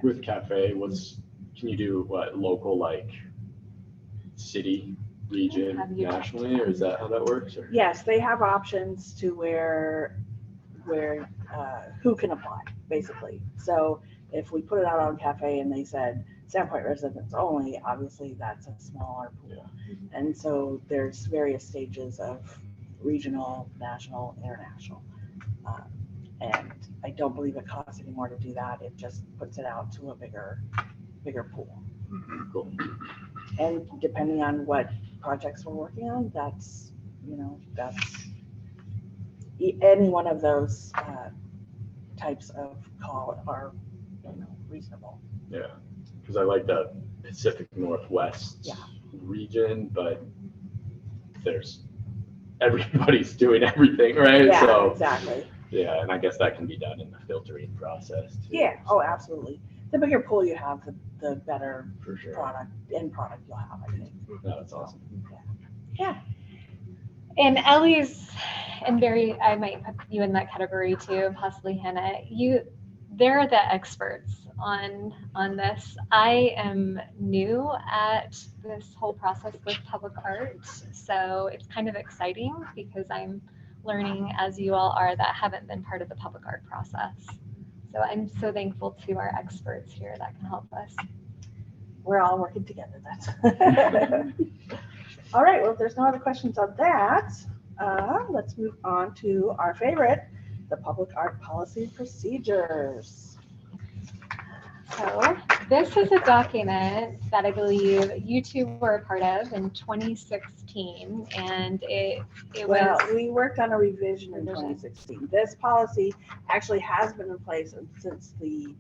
With cafe, can you do what, local, like city, region, Have you- nationally, or is that how that works? Or? Yes, they have options to where who can apply, basically. So if we put it out on cafe and they said Sandpoint residents only, obviously that's a smaller pool. And so there's various stages of regional, national, international. And I don't believe it costs any more to do that. It just puts it out to a bigger pool. Cool. And depending on what projects we're working on, that's any one of those types of call are reasonable. Yeah, because I like the Pacific Northwest region, but everybody's doing everything, right? Yeah, So exactly. yeah, and I guess that can be done in the filtering process too. Yeah. Oh, absolutely. The bigger pool you have, the better For sure. end product you'll have, I think. No, that's awesome. Yeah. And Ellie's, and Barry, I might put you in that category too, possibly Hannah. They're the experts on this. I am new at this whole process with public art, so it's kind of exciting because I'm learning, as you all are, that haven't been part of the public art process. So I'm so thankful to our experts here that can help us. We're all working together. That's all right. Well, if there's no other questions on that, let's move on to our favorite, the public art policy procedures. So this is a document that I believe you two were a part of in 2016, and it Well, was. we worked on a revision in 2016. This policy actually has been in place since the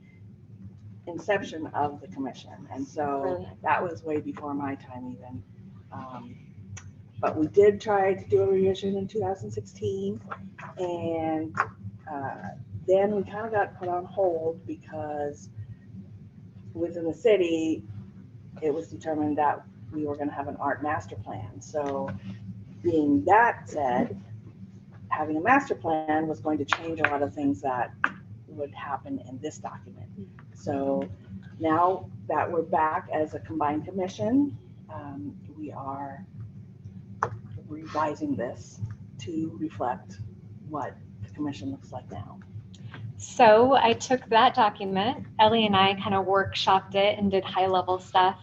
inception of the commission, and so Brilliant. that was way before my time even. But we did try to do a revision in 2016, and then we kind of got put on hold because within the city, it was determined that we were going to have an art master plan. So being that said, having a master plan was going to change a lot of things that would happen in this document. So now that we're back as a combined commission, we are revising this to reflect what the commission looks like now. So I took that document, Ellie and I kind of workshopped it and did high level stuff,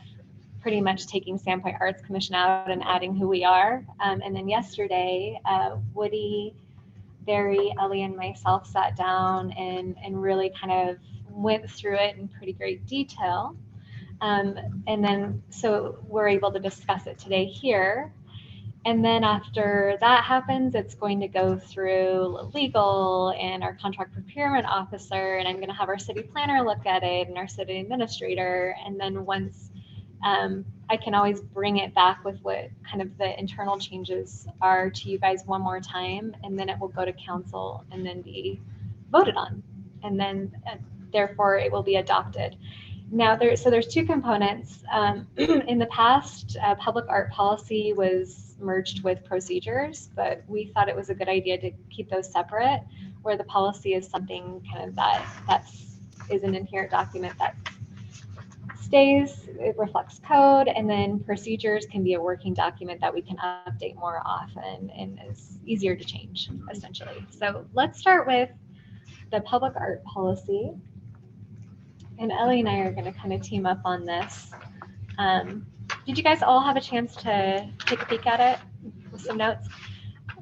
pretty much taking Sandpoint Arts Commission out and adding who we are. And then yesterday, Woody, Barry, Ellie, and myself sat down and really kind of went through it in pretty great detail. And then, so we're able to discuss it today here. And then after that happens, it's going to go through legal and our contract procurement officer, and I'm going to have our city planner look at it and our city administrator. And then once I can always bring it back with what kind of the internal changes are to you guys one more time, and then it will go to council and then be voted on. And then therefore it will be adopted. Now, there's two components. In the past, public art policy was merged with procedures, but we thought it was a good idea to keep those separate, where the policy is something kind of that is an inherent document that stays, it reflects code, and then procedures can be a working document that we can update more often and is easier to change, essentially. So let's start with the public art policy. And Ellie and I are going to kind of team up on this. Did you guys all have a chance to take a peek at it with some notes?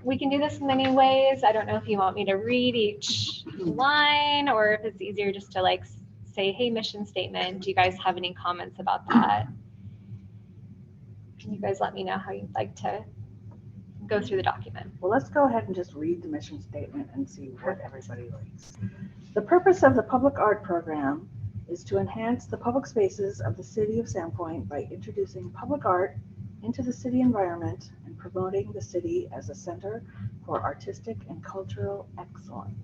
We can do this in many ways. I don't know if you want me to read each line or if it's easier just to like say, hey, mission statement. Do you guys have any comments about that? Can you guys let me know how you'd like to go through the document? Well, let's go ahead and just read the mission statement and see what everybody likes. The purpose of the public art program is to enhance the public spaces of the city of Sandpoint by introducing public art into the city environment and promoting the city as a center for artistic and cultural excellence.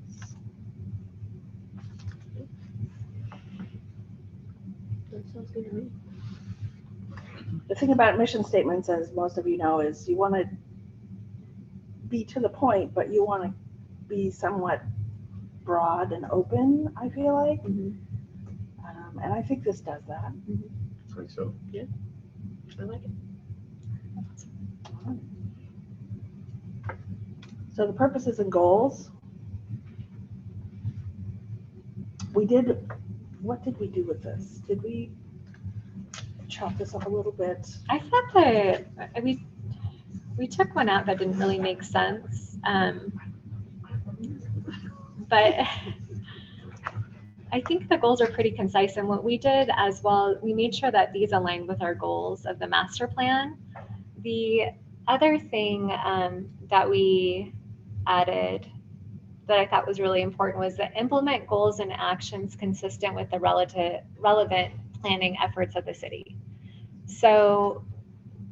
That sounds good to me. The thing about mission statements, as most of you know, is you want to be to the point, but you want to be somewhat broad and open, I feel like. And I think this does that. I think so. I like it. So the purposes and goals. What did we do with this? Did we chop this up a little bit? I thought that we took one out that didn't really make sense. But I think the goals are pretty concise, and what we did as well, we made sure that these aligned with our goals of the master plan. The other thing that we added that I thought was really important was to implement goals and actions consistent with the relevant planning efforts of the city. So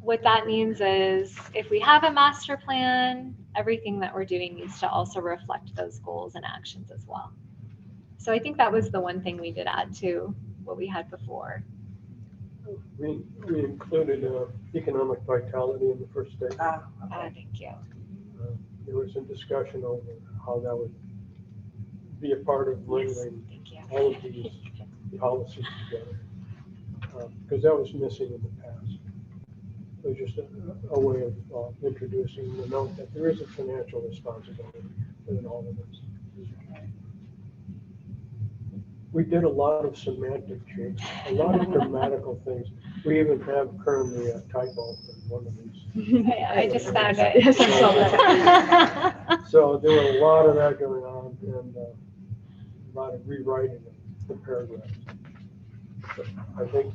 what that means is if we have a master plan, everything that we're doing needs to also reflect those goals and actions as well. So I think that was the one thing we did add to what we had before. We included economic vitality in the first statement. Thank you. There was some discussion over how that would be a part of bringing Thank you. all of these policies together. Because that was missing in the past. It was just a way of introducing the note that there is a financial responsibility in all of this. We did a lot of semantic changes, a lot of grammatical things. We even have currently a typo in one of these. I just found it. Yes, I saw that. So there were a lot of that going on and a lot of rewriting of the paragraphs. But I think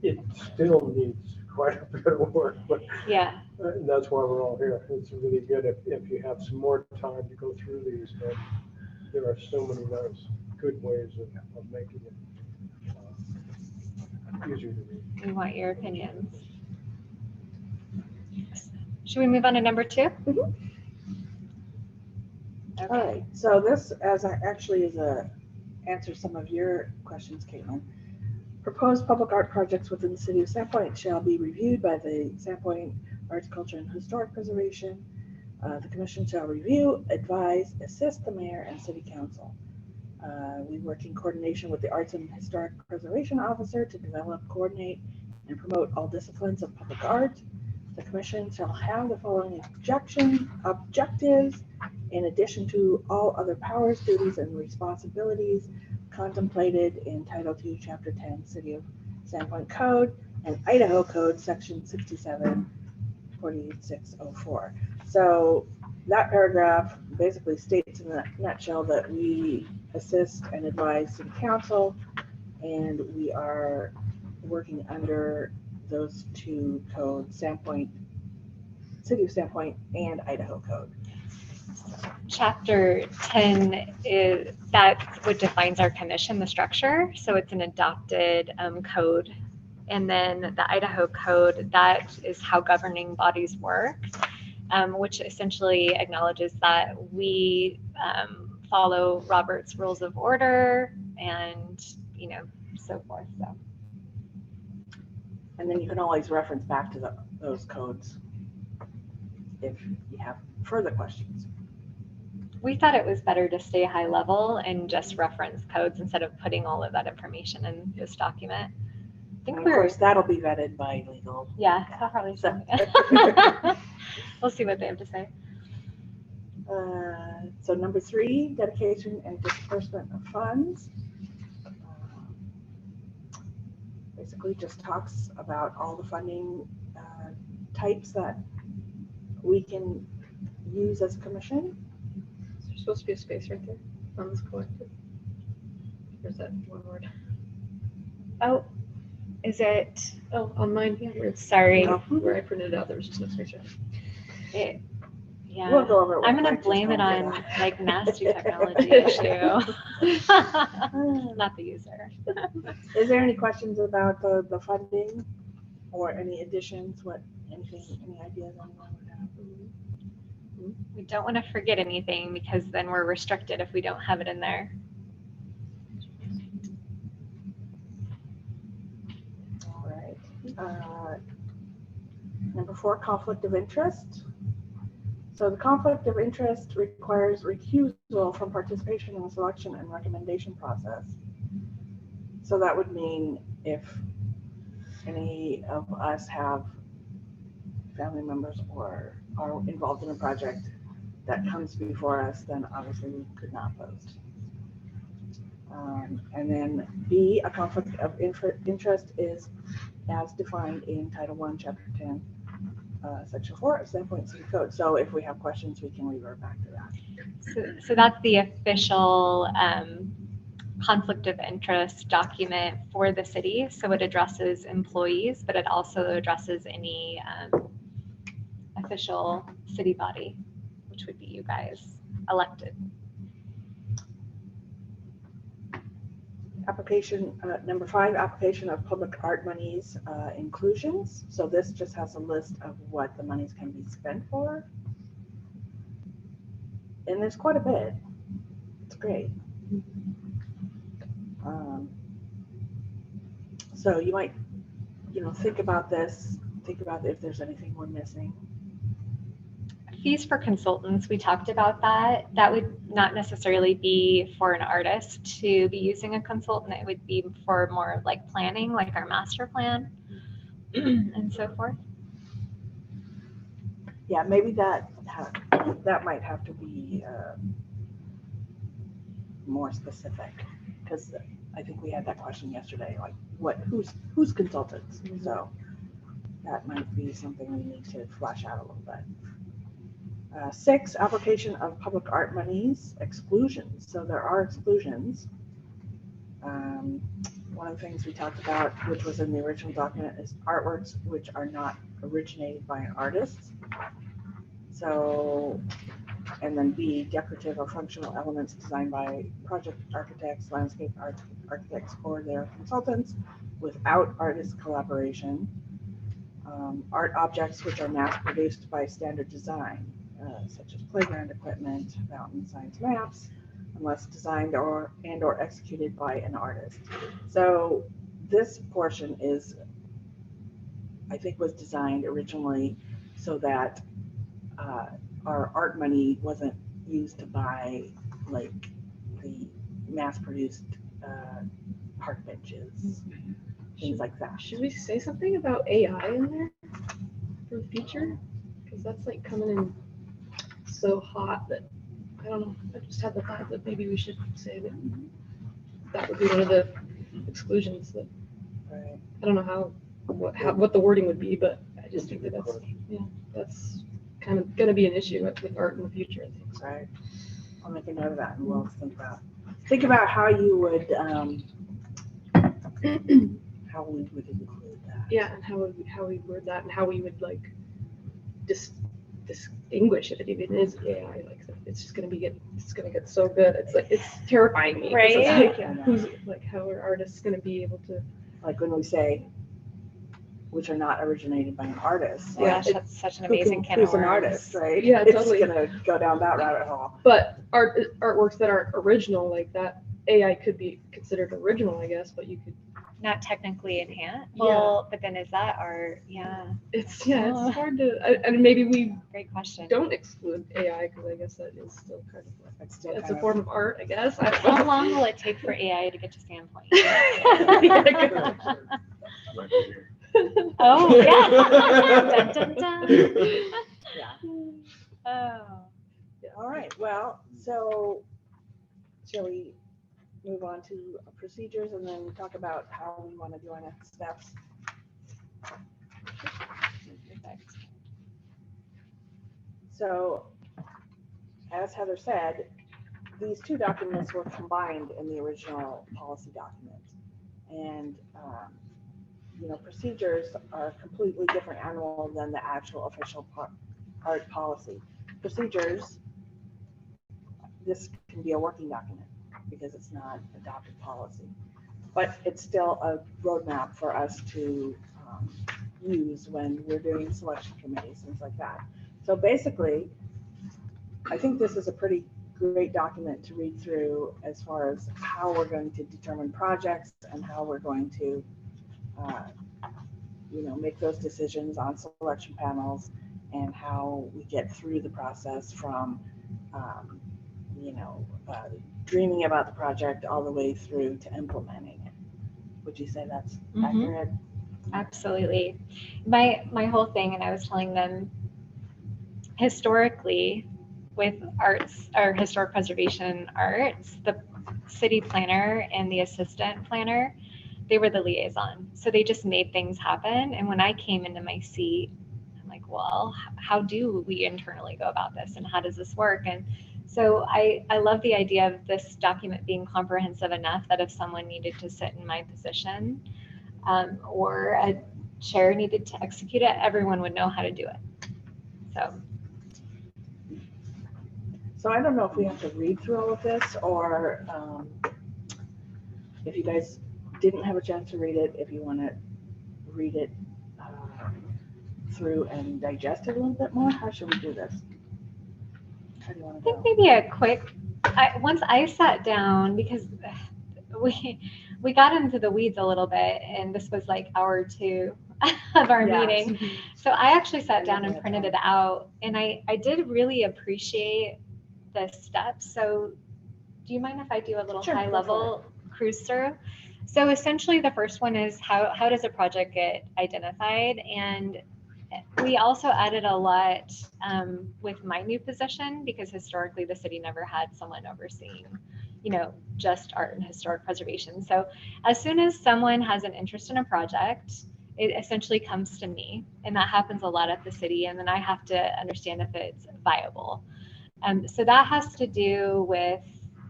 it still needs quite a bit of work, but Yeah. that's why we're all here. It's really good if you have some more time to go through these. And there are so many nice, good ways of making it easier to read. We want your opinions. Should we move on to number 2? All right, so this actually is answers some of your questions, Caitlin. Proposed public art projects within the city of Sandpoint shall be reviewed by the Sandpoint Arts, Culture, and Historic Preservation. The commission shall review, advise, assist the mayor and city council. We work in coordination with the Arts and Historic Preservation Officer to develop, coordinate, and promote all disciplines of public art. The commission shall have the following objectives in addition to all other powers, duties, and responsibilities contemplated in Title II, Chapter 10, City of Sandpoint Code and Idaho Code, Section 674604. So that paragraph basically states in a nutshell that we assist and advise city council, and we are working under those two codes, Sandpoint, City of Sandpoint, and Idaho Code. Chapter 10 is that's what defines our commission, the structure. So it's an adopted code. And then the Idaho Code, that is how governing bodies work, which essentially acknowledges that we follow Robert's Rules of Order and, so forth. So. And then you can always reference back to those codes if you have further questions. We thought it was better to stay high level and just reference codes instead of putting all of that information in this document. I think And of course, that'll be vetted by legal. Yeah, I'll probably so. We'll see what they have to say. So number 3, dedication and disbursement of funds. Basically just talks about all the funding types that we can use as a commission. There's supposed to be a space right there. Funds collected. Or is that one word? Oh, is it? Oh, on mine, yeah, Sorry. where I printed it out, there was just no space right. Yeah. We'll go over it. I'm going to blame it on like nasty technology issue. Not the user. Is there any questions about the funding or any additions? Any ideas on what would happen? We don't want to forget anything because then we're restricted if we don't have it in there. All right. Number 4, conflict of interest. So the conflict of interest requires recusal from participation in the selection and recommendation process. So that would mean if any of us have family members or are involved in a project that comes before us, then obviously we could not vote. And then B, a conflict of interest is as defined in Title I, Chapter 10, Section 4 of Sandpoint City Code. So if we have questions, we can revert back to that. So that's the official conflict of interest document for the city. So it addresses employees, but it also addresses any official city body, which would be you guys elected. Application, number 5, application of public art monies inclusions. So this just has a list of what the monies can be spent for. And there's quite a bit. It's great. So you might, think about this, think about if there's anything we're missing. Fees for consultants, we talked about that. That would not necessarily be for an artist to be using a consultant. It would be for more like planning, like our master plan and so forth. Yeah, maybe that might have to be more specific, because I think we had that question yesterday, like who's consultants? So that might be something we need to flesh out a little bit. 6, application of public art monies exclusions. So there are exclusions. One of the things we talked about, which was in the original document, is artworks which are not originated by an artist. So, and then B, decorative or functional elements designed by project architects, landscape architects, or their consultants without artist collaboration. Art objects which are mass produced by standard design, such as playground equipment, mountain science maps, unless designed or executed by an artist. So this portion is, I think, was designed originally so that our art money wasn't used to buy like the mass-produced park benches, things like that. Should we say something about AI in there for the future? Because that's like coming in so hot that I don't know. I just had the thought that maybe we should say that that would be one of the exclusions. That Right. I don't know what the wording would be, but I just think that that's kind of going to be an issue with art in the future, I think. Right. I'll make a note of that, and we'll think about how you would how we would include that. Yeah, and how we word that, and how we would like distinguish if it even is AI. Like it's just going to get so good. It's terrifying me. Right. It's like, who's like how are artists going to be able to? Like when we say, which are not originated by an artist. Gosh, that's such an amazing can of who's an worms. artist, right? Yeah, totally. It's gonna go down that rabbit hole. But artworks that aren't original like that, AI could be considered original, I guess. But you could. Not technically enhanced. Yeah. Well, but then is that art? Yeah. It's hard to. I mean, maybe we Great question. don't exclude AI because I guess that is still kind of like It's still it's kind a form of art, I guess. I don't How know. long will it take for AI to get to Sandpoint? Might be here. Oh, yeah. Dun, dun, dun. Yeah. Oh. All right. Well, so shall we move on to procedures and then talk about how we want to do our next steps? So, as Heather said, these two documents were combined in the original policy document. And, procedures are a completely different animal than the actual official art policy. Procedures, this can be a working document because it's not adopted policy, but it's still a roadmap for us to use when we're doing selection committees, things like that. So basically, I think this is a pretty great document to read through as far as how we're going to determine projects and how we're going to make those decisions on selection panels and how we get through the process from, um, dreaming about the project all the way through to implementing it. Would you say that's accurate? Absolutely. My whole thing, and I was telling them, historically, with arts or historic preservation arts, the city planner and the assistant planner, they were the liaison. So they just made things happen. And when I came into my seat, I'm like, well, how do we internally go about this, and how does this work? And so I love the idea of this document being comprehensive enough that if someone needed to sit in my position, or a chair needed to execute it, everyone would know how to do it. So I don't know if we have to read through all of this, or if you guys didn't have a chance to read it, if you want to read it through and digest it a little bit more, how should we do this? How do you want I to think go? maybe a quick, once I sat down, because we got into the weeds a little bit, and this was like hour 2 of our Yes. meeting. So I actually sat down and printed it out, and I did really appreciate the steps. So do you mind if I do a little Sure, high go level cruise through? So essentially the first one is how does a project get identified? And we also added a lot with my new position, because historically the city never had someone overseeing, just art and historic preservation. So as soon as someone has an interest in a project, it essentially comes to me, and that happens a lot at the city. And then I have to understand if it's viable. So that has to do with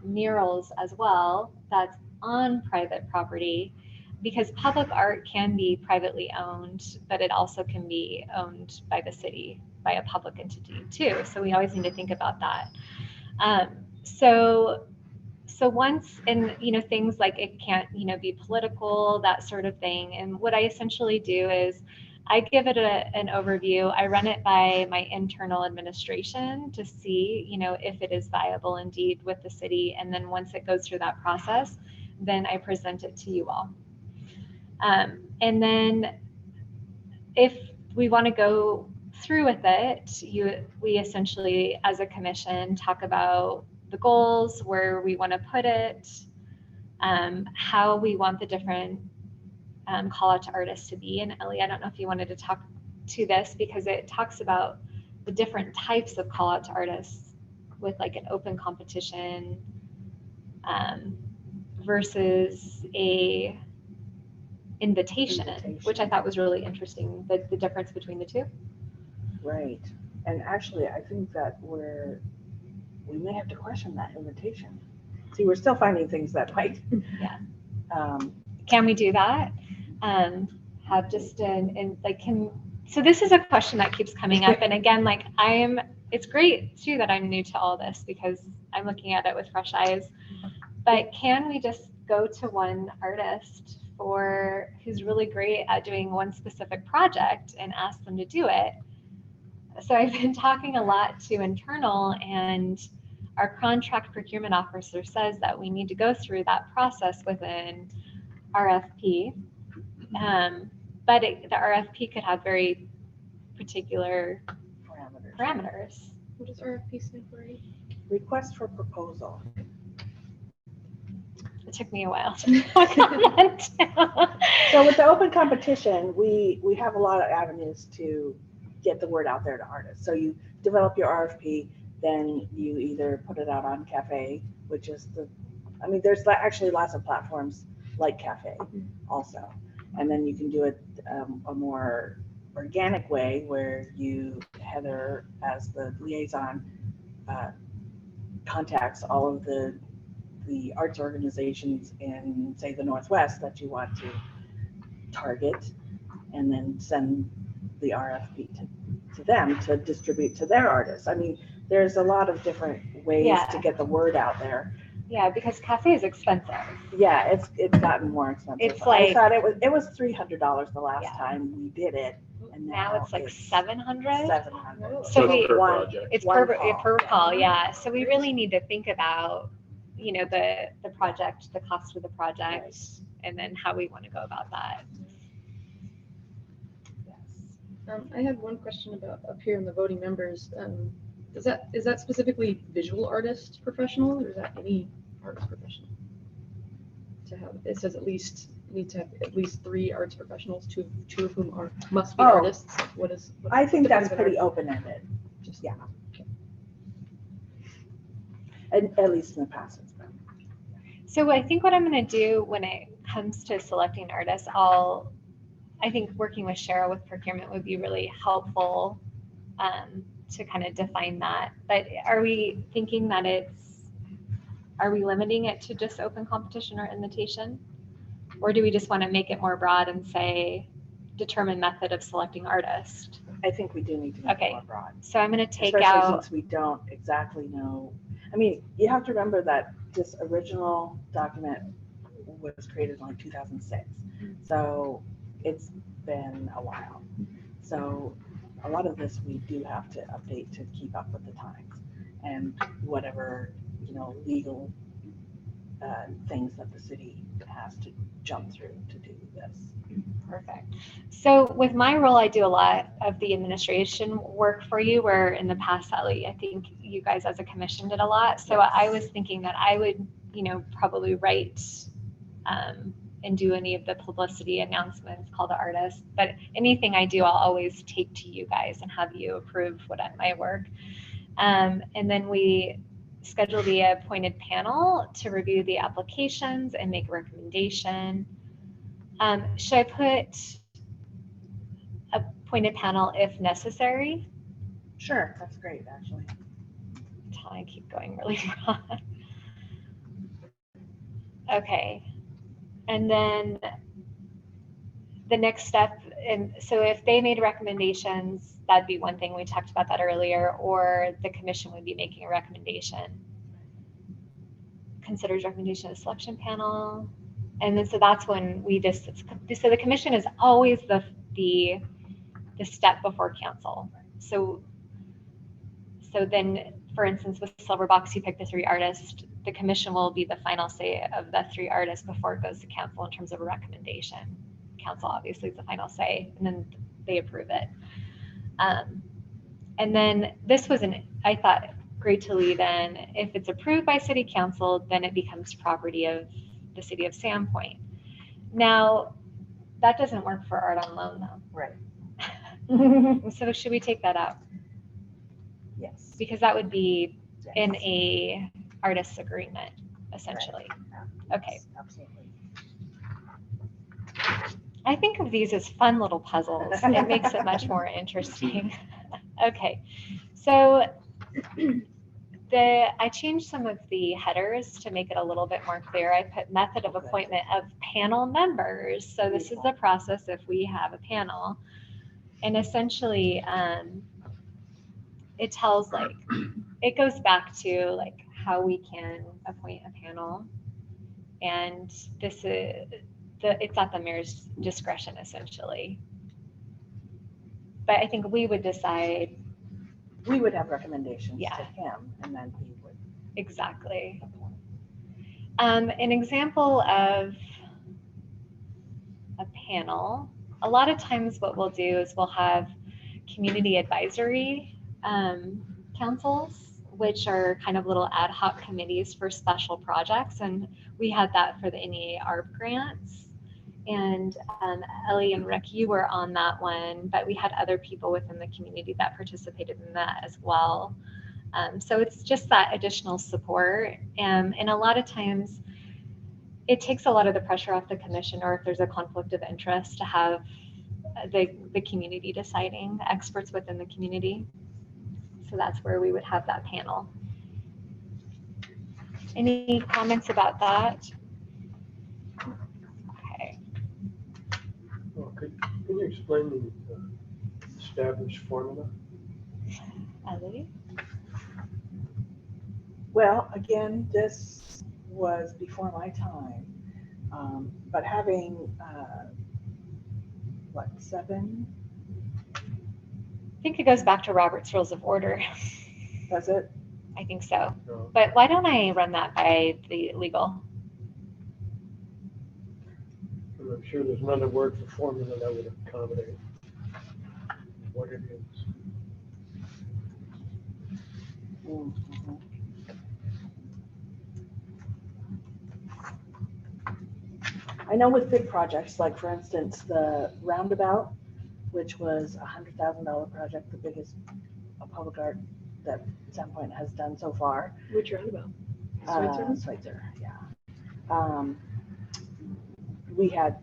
murals as well. That's on private property, because public art can be privately owned, but it also can be owned by the city, by a public entity too. So we always need to think about that. So once, and things like it can't be political, that sort of thing. And what I essentially do is I give it an overview. I run it by my internal administration to see if it is viable indeed with the city. And then once it goes through that process, then I present it to you all. And then if we want to go through with it, we essentially, as a commission, talk about the goals, where we want to put it, how we want the different call out to artists to be. And Ellie, I don't know if you wanted to talk to this, because it talks about the different types of call out to artists, with like an open competition versus a invitation, which I thought was really interesting, the difference between the two. Right. And actually, I think that we may have to question that invitation. See, we're still finding things that might. Yeah. Can we do that? Have just so this is a question that keeps coming up. And again, it's great too that I'm new to all this, because I'm looking at it with fresh eyes. But can we just go to one artist who's really great at doing one specific project and ask them to do it? So I've been talking a lot to internal, and our contract procurement officer says that we need to go through that process within RFP. But the RFP could have very particular parameters. What does RFP stand for? Request for proposal. It took me a while to know what that meant. So with the open competition, we have a lot of avenues to get the word out there to artists. So you develop your RFP, then you either put it out on Cafe, which is there's actually lots of platforms like Cafe also. And then you can do it a more organic way, where Heather, as the liaison, contacts all of the arts organizations in, say, the Northwest that you want to target, and then send the RFP to them to distribute to their artists. There's a lot of different ways to get the word out there. Yeah, because Cafe is expensive. Yeah, it's gotten more expensive. It's like, I thought it was $300 the last time we did it, and now it's like 700. 700. So per project. It's One per call, yeah. So we really need to think about, the project, the cost of the project, and then how we want to go about that. I had one question about up here in the voting members. Is that specifically visual artist professional, or is that any arts professional? To have, it says need to have at least 3 arts professionals, two of whom must be Oh. artists. What I think that's defines an pretty artist? open-ended, Just, yeah. And at least in the past it's been. So I think what I'm going to do when it comes to selecting artists, I think working with Cheryl with procurement would be really helpful to kind of define that. But are we thinking that are we limiting it to just open competition or invitation? Or do we just want to make it more broad and say, determine method of selecting artist? I think we do need to make it Okay. more broad. So I'm going to take Especially out, since we don't exactly know. I mean, you have to remember that this original document was created in like 2006. So it's been a while. So a lot of this we do have to update to keep up with the times and whatever, legal things that the city has to jump through to do this. perfect. So with my role, I do a lot of the administration work for you, where in the past, Sally, I think you guys as a commission did a lot. So Yes. I was thinking that I would, probably write and do any of the publicity announcements, call to artists. But anything I do, I'll always take to you guys and have you approve my work. And then we schedule the appointed panel to review the applications and make a recommendation. Should I put appointed panel if necessary? Sure, that's great, actually. I keep going really broad. Okay. And then the next step, and so if they made recommendations, that'd be one thing. We talked about that earlier, or the commission would be making a recommendation. Considers recommendation of the selection panel. And then so that's when so the commission is always the step before council. So then, for instance, with Silverbox, you pick the 3 artists. The commission will be the final say of the 3 artists before it goes to council in terms of a recommendation. Council obviously is the final say, and then they approve it. And then this was I thought, great to leave in. If it's approved by city council, then it becomes property of the city of Sandpoint. Now, that doesn't work for art on loan though. Right. So should we take that out? Yes. Because that would be Yes. in a artist's agreement, essentially. Right. Okay. Yes, absolutely. I think of these as fun little puzzles. It makes it much more interesting. Okay, so I changed some of the headers to make it a little bit more clear. I put method of appointment of panel members. So this is the process if we have a panel. And essentially, it tells it goes back to how we can appoint a panel. And this is it's at the mayor's discretion essentially. But I think we would decide. We would have recommendations Yeah. to him, and then he would. Exactly. An example of a panel, a lot of times what we'll do is we'll have community advisory councils, which are kind of little ad hoc committees for special projects. And we had that for the NEA ARP grants. And Ellie and Rick, you were on that one, but we had other people within the community that participated in that as well. So it's just that additional support. And a lot of times it takes a lot of the pressure off the commission, or if there's a conflict of interest, to have the community deciding, the experts within the community. So that's where we would have that panel. Any comments about that? Okay. Well, can you explain the established formula? Ellie? Well, again, this was before my time, but having, 7? I think it goes back to Robert's Rules of Order. Does it? I think so. No. But why don't I run that by the legal? I'm sure there's another word for formula that would accommodate. what it is. Mhm. I know with big projects, like for instance, the roundabout, which was $100,000 project, the biggest public art that Sandpoint has done so far. Which roundabout? Schweitzer, yeah. We had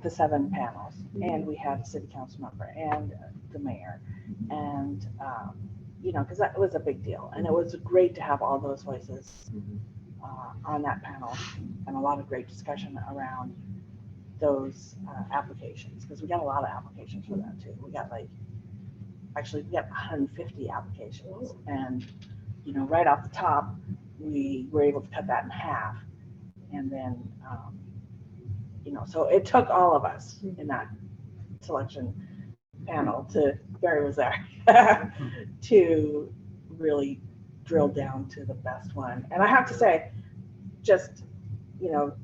the 7 panels, and we had a city council member and the mayor, and you know, because that was a big deal, and it was great to have all those voices on that panel, and a lot of great discussion around those applications, because we got a lot of applications for that too. We got we got 150 applications, and you know, right off the top, we were able to cut that in half, and then you know, so it took all of us in that selection panel Barry was there, to really drill down to the best one. And I have to say, just, you know,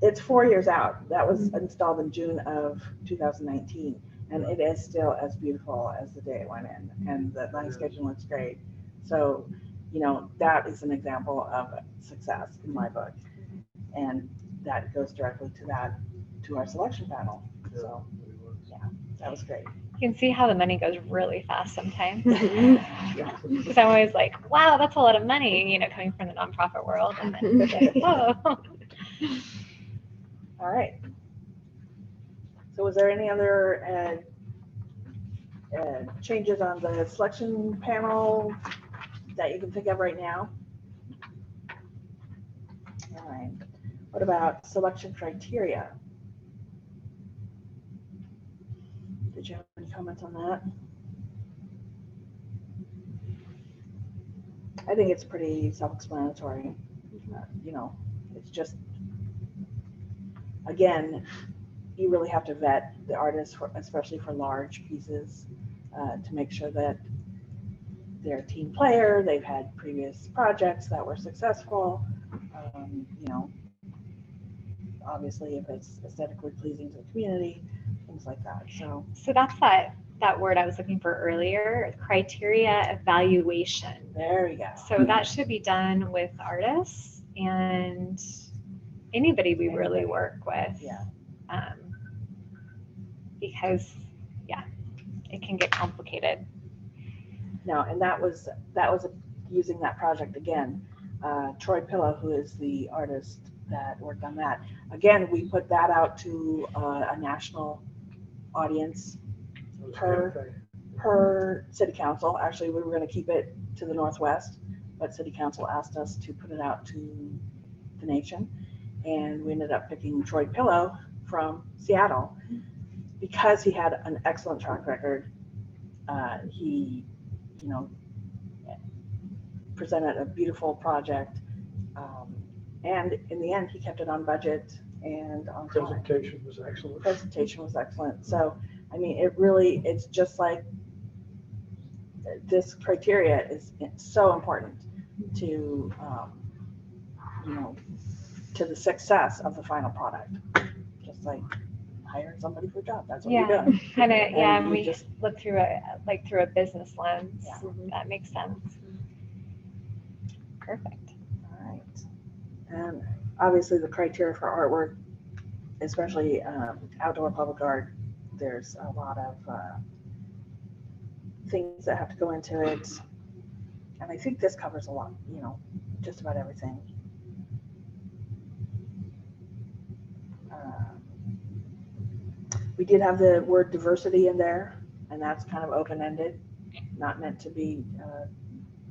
it's 4 years out. That was installed in June of 2019, and it is still as beautiful as the day it went in, and the landscaping looks great. So, you know, that is an example of success in my book, and that goes directly to our selection panel. So, yeah, that was great. You can see how the money goes really fast sometimes. Because I'm always like, wow, that's a lot of money, you know, coming from the nonprofit world. And then, whoa. All right. So was there any other changes on the selection panel that you can think of right now? All right. What about selection criteria? Did you have any comments on that? I think it's pretty self-explanatory. You know, it's just, again, you really have to vet the artists, especially for large pieces, to make sure that they're a team player, they've had previous projects that were successful, you know, obviously if it's aesthetically pleasing to the community, things like that. So that's that word I was looking for earlier, criteria evaluation. there you go. So that should be done with artists and anybody we really work with. Yeah. Because, yeah, it can get complicated. No, and that was using that project again. Troy Pillow, who is the artist that worked on that. Again, we put that out to a national audience per city council. Actually, we were going to keep it to the Northwest, but city council asked us to put it out to the nation, and we ended up picking Troy Pillow from Seattle because he had an excellent track record. He, you know, presented a beautiful project, and in the end, he kept it on budget and on time. Presentation was excellent. Presentation was excellent. So, I mean, it's just like this criteria is so important to, you know, to the success of the final product. Just like hiring somebody for a job. That's what you're doing. Kind of, yeah. And you we just look through a business lens. Yeah. That makes sense. Perfect. All right. And obviously the criteria for artwork, especially outdoor public art, there's a lot of things that have to go into it. And I think this covers a lot, you know, just about everything. We did have the word diversity in there, and that's kind of open-ended, not meant to be,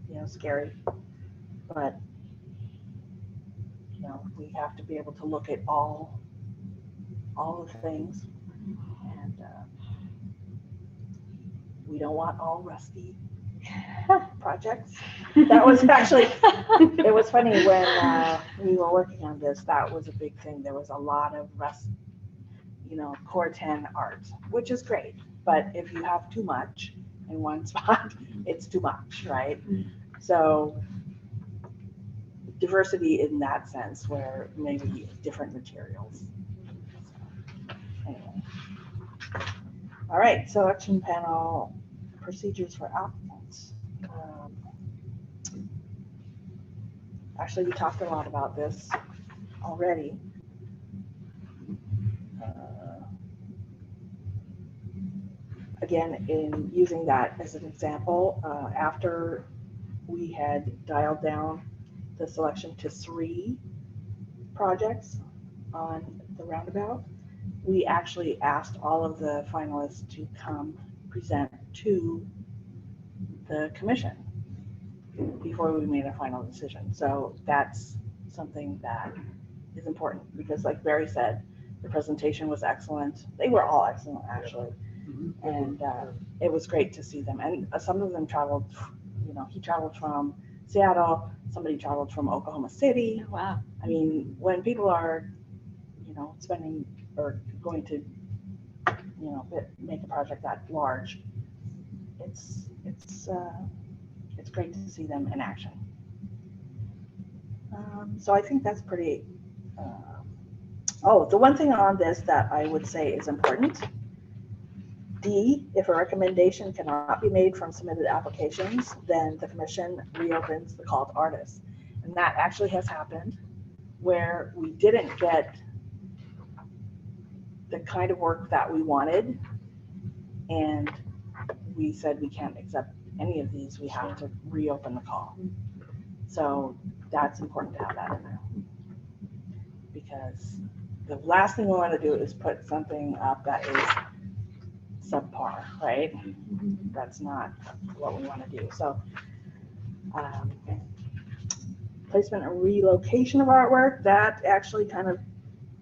you know, scary, but you know, we have to be able to look at all the things, and we don't want all rusty projects. That was actually, it was funny when we were working on this, that was a big thing. There was a lot of you know, core 10 art, which is great, but if you have too much in one spot, it's too much, right? So diversity in that sense, where maybe different materials. So, anyway. All right, selection panel procedures for applicants. Actually, we talked a lot about this already. Again, in using that as an example, after we had dialed down the selection to 3 projects on the roundabout, we actually asked all of the finalists to come present to the commission before we made a final decision. So that's something that is important because like Barry said, the presentation was excellent. They were all excellent actually. And it was great to see them. And some of them traveled, he traveled from Seattle, somebody traveled from Oklahoma City. Wow. I mean, when people are, spending or going to, make a project that large, it's great to see them in action. So I think that's pretty, the one thing on this that I would say is important, D, if a recommendation cannot be made from submitted applications, then the commission reopens the call to artists. And that actually has happened where we didn't get the kind of work that we wanted. And we said we can't accept any of these, we have to reopen the call. So that's important to have that in there. Because the last thing we want to do is put something up that is subpar, right? That's not what we want to do. So placement and relocation of artwork, that actually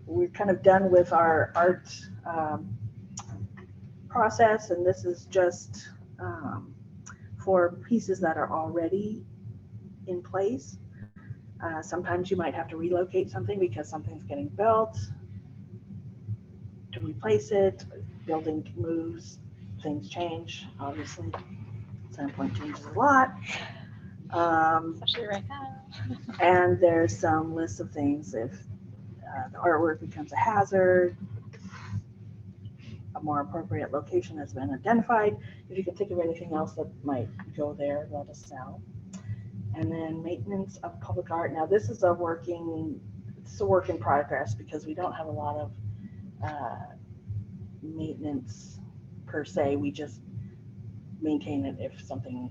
we're kind of done with our art process, and this is just for pieces that are already in place. Sometimes you might have to relocate something because something's getting built. To replace it, building moves, things change, obviously. Sandpoint changes a lot. Especially right now. And there's some lists of things if the artwork becomes a hazard, a more appropriate location has been identified. If you can think of anything else that might go there, let us know. And then maintenance of public art. Now this is a work in progress because we don't have a lot of maintenance per se. We just maintain it if something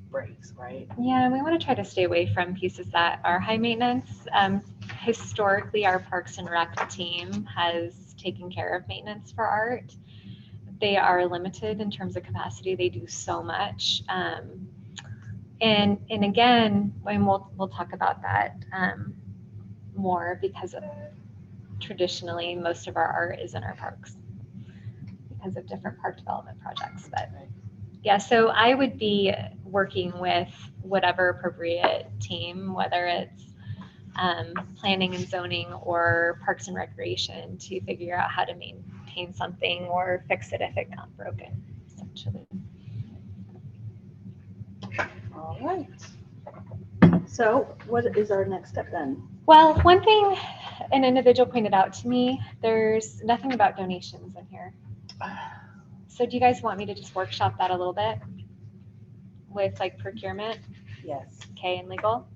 breaks, right? Yeah, we want to try to stay away from pieces that are high maintenance. Historically, our Parks and Rec team has taken care of maintenance for art. They are limited in terms of capacity. They do so much. And again, and we'll talk about that more because traditionally most of our art is in our parks because of different park development projects. But yeah, so I would be working with whatever appropriate team, whether it's planning and zoning or parks and recreation, to figure out how to maintain something or fix it if it got broken, essentially. All right. So what is our next step then? Well, one thing an individual pointed out to me, there's nothing about donations in here. So do you guys want me to just workshop that a little bit with like procurement? Yes. Okay, and legal?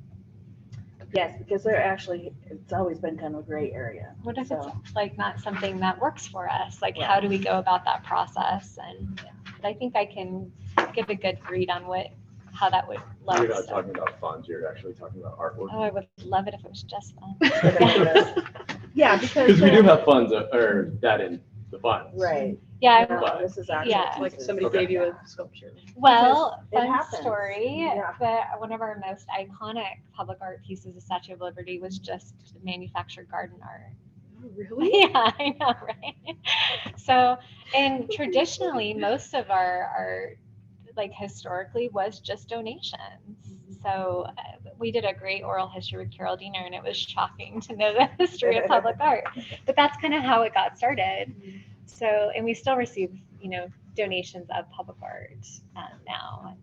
Yes, because it's always been kind of a gray area. What if So, it's like not something that works for us? Like, Yeah. how do we go about that process? And but I think I can get a good read on how that would look. You're not So- talking about funds, you're actually talking about artwork. Oh, I would love it if it was just fun. yeah, because Because we do have funds, or that in the funds. right. Yeah. No, this is actually Yeah. Like pieces. somebody Okay. gave you a sculpture. Well, Because it fun happens. story, Yeah. but one of our most iconic public art pieces, the Statue of Liberty, was just manufactured garden art. Oh, really? Yeah, I know, right? So, and traditionally, most of our art, like historically, was just donations. So we did a great oral history with Carol Diener, and it was shocking to know the history of public art. But that's kind of how it got started. So, and we still receive, donations of public art now.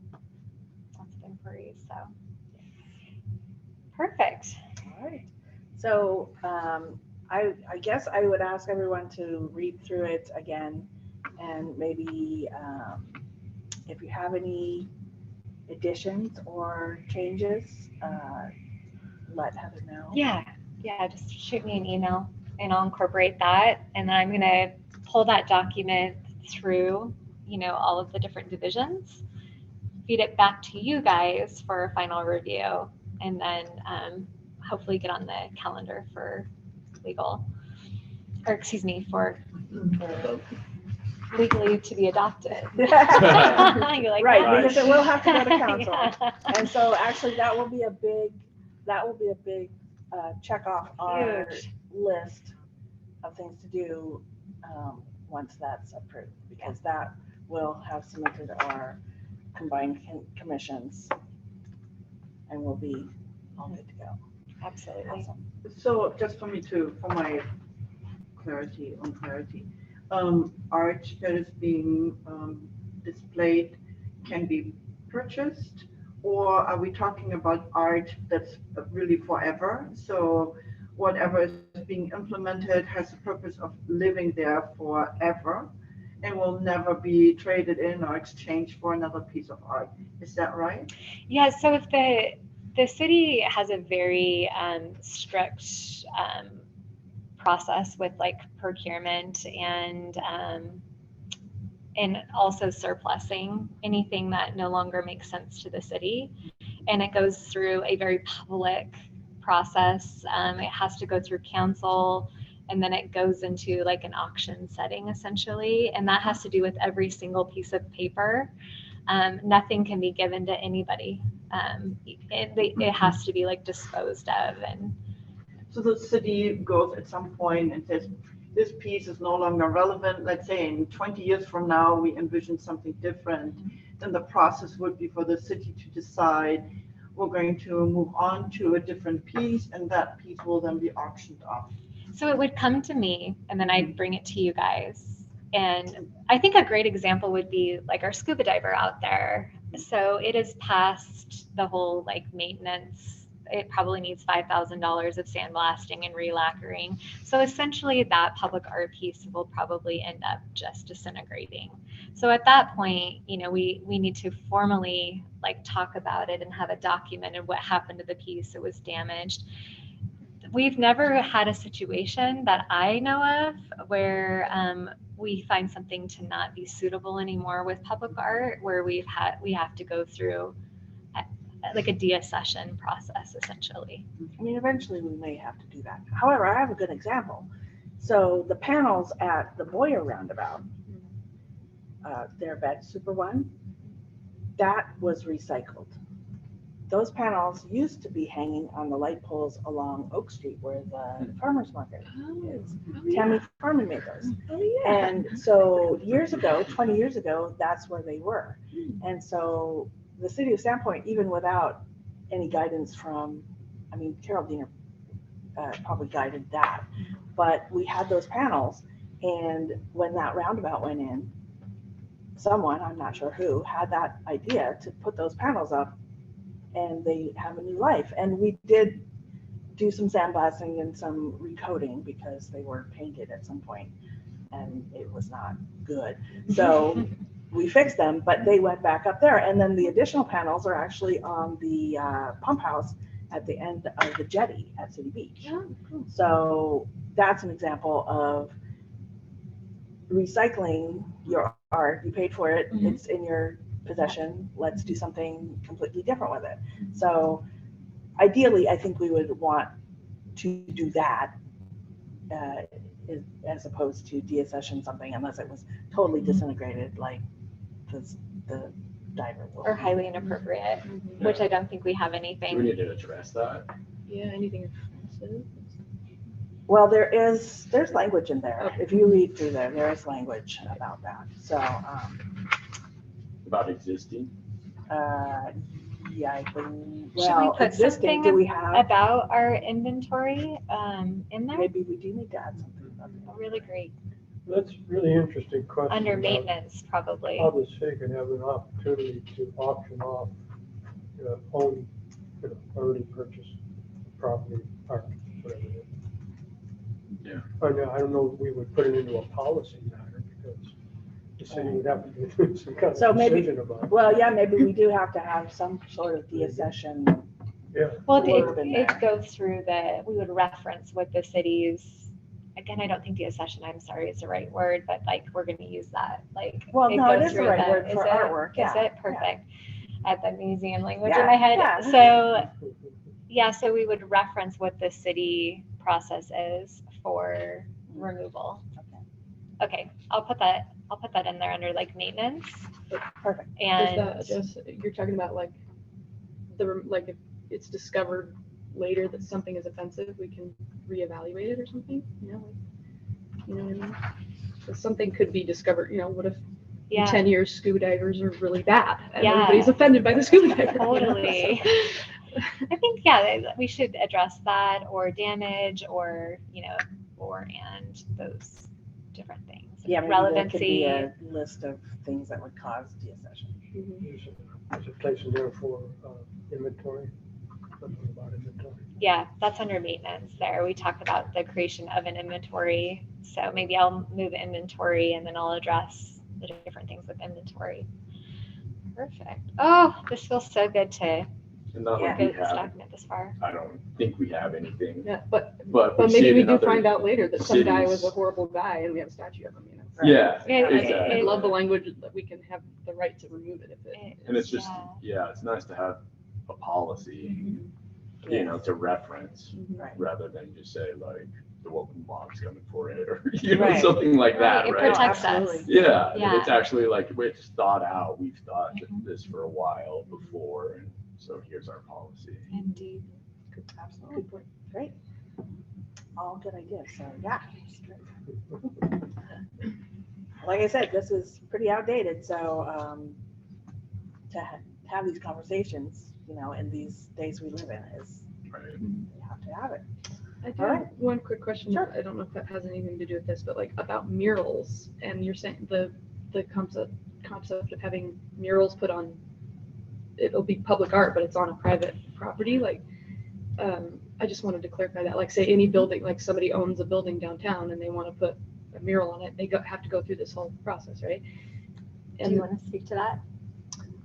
Lots of inquiries. So, perfect. All right. So I guess I would ask everyone to read through it again And maybe if you have any additions or changes, let Heather know. Yeah, just shoot me an email and I'll incorporate that. And then I'm gonna pull that document through, all of the different divisions, feed it back to you guys for a final review, and then hopefully get on the calendar for legal, or excuse me, for legally to be adopted. You're like, Right, "Oh." because it will have to go to council. Yeah. And so actually that will be a big check off our Huge. list of things to do once that's approved, because that will have cemented our combined commissions and we'll be all good to go. Absolutely. Awesome. So just for my clarity, art that is being displayed can be purchased, or are we talking about art that's really forever? So whatever is being implemented has the purpose of living there forever and will never be traded in or exchanged for another piece of art. Is that right? Yeah, so if the city has a very strict process with like procurement and also surplusing anything that no longer makes sense to the city, and it goes through a very public process. It has to go through council, and then it goes into like an auction setting essentially, and that has to do with every single piece of paper. Nothing can be given to anybody. It has to be like disposed of. And So the city goes at some point and says, this piece is no longer relevant. Let's say in 20 years from now, we envision something different. Then the process would be for the city to decide, we're going to move on to a different piece, and that piece will then be auctioned off. so it would come to me, and then I'd bring it to you guys. And I think a great example would be like our scuba diver out there. So it is past the whole like maintenance. It probably needs $5,000 of sandblasting and relacquering. So essentially that public art piece will probably end up just disintegrating. So at that point, we need to formally like talk about it and have it documented what happened to the piece that was damaged. We've never had a situation that I know of where we find something to not be suitable anymore with public art, where we have to go through like a deaccession process essentially. I mean, eventually we may have to do that. However, I have a good example. So the panels at the Boyer roundabout, their Bed Super One, that was recycled. Those panels used to be hanging on the light poles along Oak Street where the farmer's market is. Tammy Farman made those. And so years ago, 20 years ago, that's where they were. And so the city of Sandpoint, even without any guidance from, Carol Diener probably guided that, but we had those panels, and when that roundabout went in, someone, I'm not sure who, had that idea to put those panels up, and they have a new life. And we did do some sandblasting and some recoating because they were painted at some point, and it was not good. So we fixed them, but they went back up there. And then the additional panels are actually on the pump house at the end of the jetty at City Beach. Oh, cool. So that's an example of recycling your art. You paid for it. It's in your possession. Let's do something completely different with it. So ideally, I think we would want to do that as opposed to deaccession something, unless it was totally disintegrated, like the diver will. Or highly inappropriate, which I don't think we have Do we anything. need to address that? Yeah, anything offensive? Well, there's language in there. Okay. If you read through there is language about that. So, About existing? yeah, I think, Should we well, put existing, something do we have, about our inventory in there? maybe we do need to add something about that. Really great. That's a really interesting question. Under about maintenance, probably. How the city can have an opportunity to auction off already purchased property, or whatever it is. Yeah. I don't know if we would put it into a policy matter, because the city would have to do some kind So of maybe- decision about it. Well, yeah, maybe we do have to have some sort of deaccession. Yeah, Well, Word in it there. goes through we would reference what the cities, again, I don't think deaccession, I'm sorry, is the right word, but like, we're gonna use that, like. Well, no, it goes is the through right word is for it? artwork, yeah, Is it? yeah. Perfect. At the museum language Yeah, in my head. yeah. So, yeah, so we would reference what the city process is for removal. Okay, I'll put that in there under like maintenance Perfect. Is and. that just, you're talking about like, like if it's discovered later that something is offensive, we can reevaluate it or something, you know? You know what I mean? So something could be discovered, you know, what if in Yeah, 10 years scuba divers are really bad and Yeah. everybody's offended by the scuba diver? you know? totally. I think, yeah, we should address that or damage or, and those different things. Yeah, maybe there could be Relevancy. a list of things that would cause deaccession. Mhm. There's a place in there for inventory, something about inventory. Yeah, that's under maintenance there. We talked about the creation of an inventory. So maybe I'll move inventory and then I'll address the different things with inventory. Perfect. Oh, this feels so good to And not Yeah. like we get this have, document this far. I don't think we have anything, Yeah, but but maybe see it we in do other find out later that some guy was a cities. horrible guy and we have a statue of him, you know? Yeah, Yeah, exactly. I love the language that we can have the right to remove it if it. And it's just, Yeah. it's nice to have a policy, Yeah. to reference, Right. rather than just say like, the woken mom's coming for it, or, Right. something like that, It right? protects Absolutely. us. Yeah, Yeah. it's actually like, it's thought out, we've thought Mhm. this for a while before, and so here's our policy. Indeed. Absolutely. Good point. Great. All good ideas. So, yeah. Like I said, this is pretty outdated. So, to have these conversations, in these days we live in is, Right. you have to have it. I do All have right. one quick question. Sure. I don't know if that has anything to do with this, but like about murals, and you're saying the concept of having murals put on, it'll be public art, but it's on a private property, like, I just wanted to clarify that, like say any building, like somebody owns a building downtown and they want to put a mural on it, they have to go through this whole process, right? Do And you want to speak to that?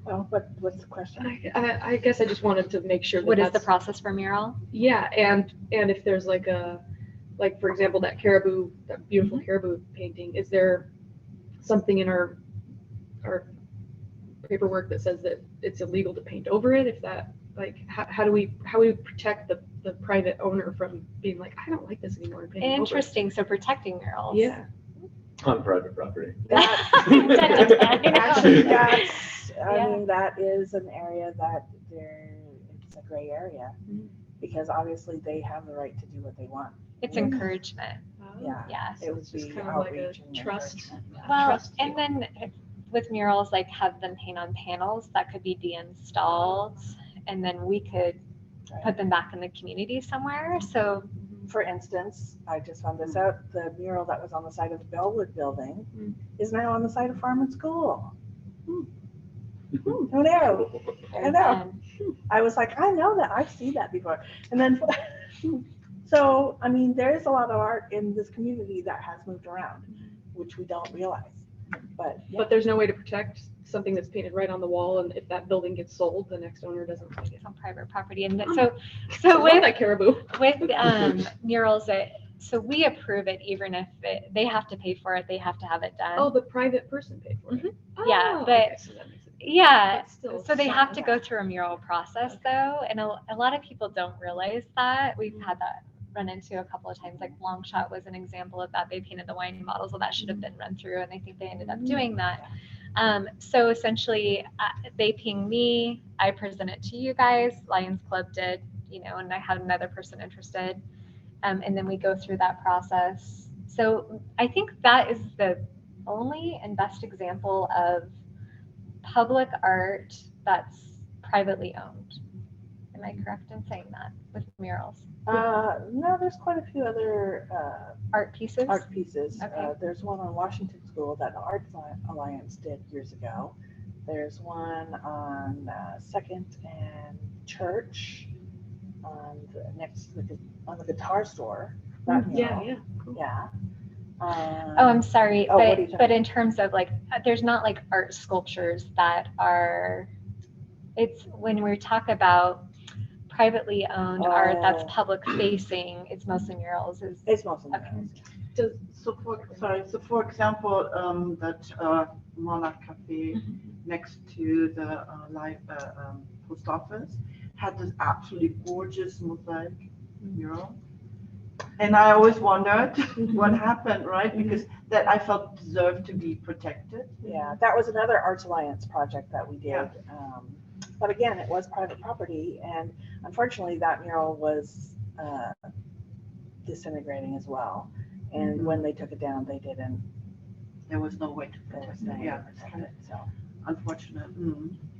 Well, what's the question? I guess I just wanted to make sure that What is the that's- process for mural? Yeah, and if there's like for example, that beautiful caribou painting, is there something in our paperwork that says that it's illegal to paint over it? If that, like, how do we protect the private owner from being like, I don't like this anymore, and painting over it? Interesting. So protecting murals. Yeah. On private property. Actually, I Yeah. mean, that is an area that it's a gray area, Mhm. because obviously they have the right to do what they want. It's encouragement. Yeah. Yes. It would It's just be kind of like a outreach and trust. encouragement. Well, trust and then with murals, like have them paint on panels that could be de-installed, and then we could put them back in the community somewhere. So For instance, I just found this out, the mural that was on the side of the Bellwood building Mm. is now on the side of Farm and School. Hmm. Who knew? I know. um, I was like, I know that, I've seen that before. And then, so, I mean, there is a lot of art in this community that has moved around, which we don't realize. But, yeah. But there's no way to protect something that's painted right on the wall, and if that building gets sold, the next owner doesn't take it. it's on private property, and I so love with that caribou. murals, so we approve it even if they have to pay for it. They have to have it done. Oh, the private person paid for it. Yeah, Oh, but- okay, so that makes it. Yeah, But still, so they have to yeah. go through a mural process though, and a lot of people don't realize that. We've had that run into a couple of times, like Longshot was an example of that. They painted the wine bottles, well, that should have been run through, and I think they ended up doing that. So essentially, they ping me, I present it to you guys, Lions Club did, and I had another person interested, and then we go through that process. So I think that is the only and best example of public art that's privately owned. Am I correct in saying that with murals? No, there's quite a few other Art pieces? art pieces. Okay. There's one on Washington School that the Arts Alliance did years ago. There's one on Second and Church on the guitar store. That Yeah, mural. yeah. Cool. Yeah. Oh, I'm sorry, Oh, what are you but talking in terms of like, there's not like art sculptures that are, it's when we talk about privately owned art that's Oh. public facing, it's mostly murals. It's mostly Okay. murals. So for example, that Monarch Cafe next to the post office had this absolutely gorgeous mosaic mural. And I always wondered what happened, right? Because that I felt deserved to be protected. Yeah, that was another Arts Alliance project that we did. Yeah. But again, it was private property, and unfortunately, that mural was disintegrating as well. And when they took it down, they didn't. There was no way to There was protect no it. way Yeah, to it's protect kind it. So of unfortunate.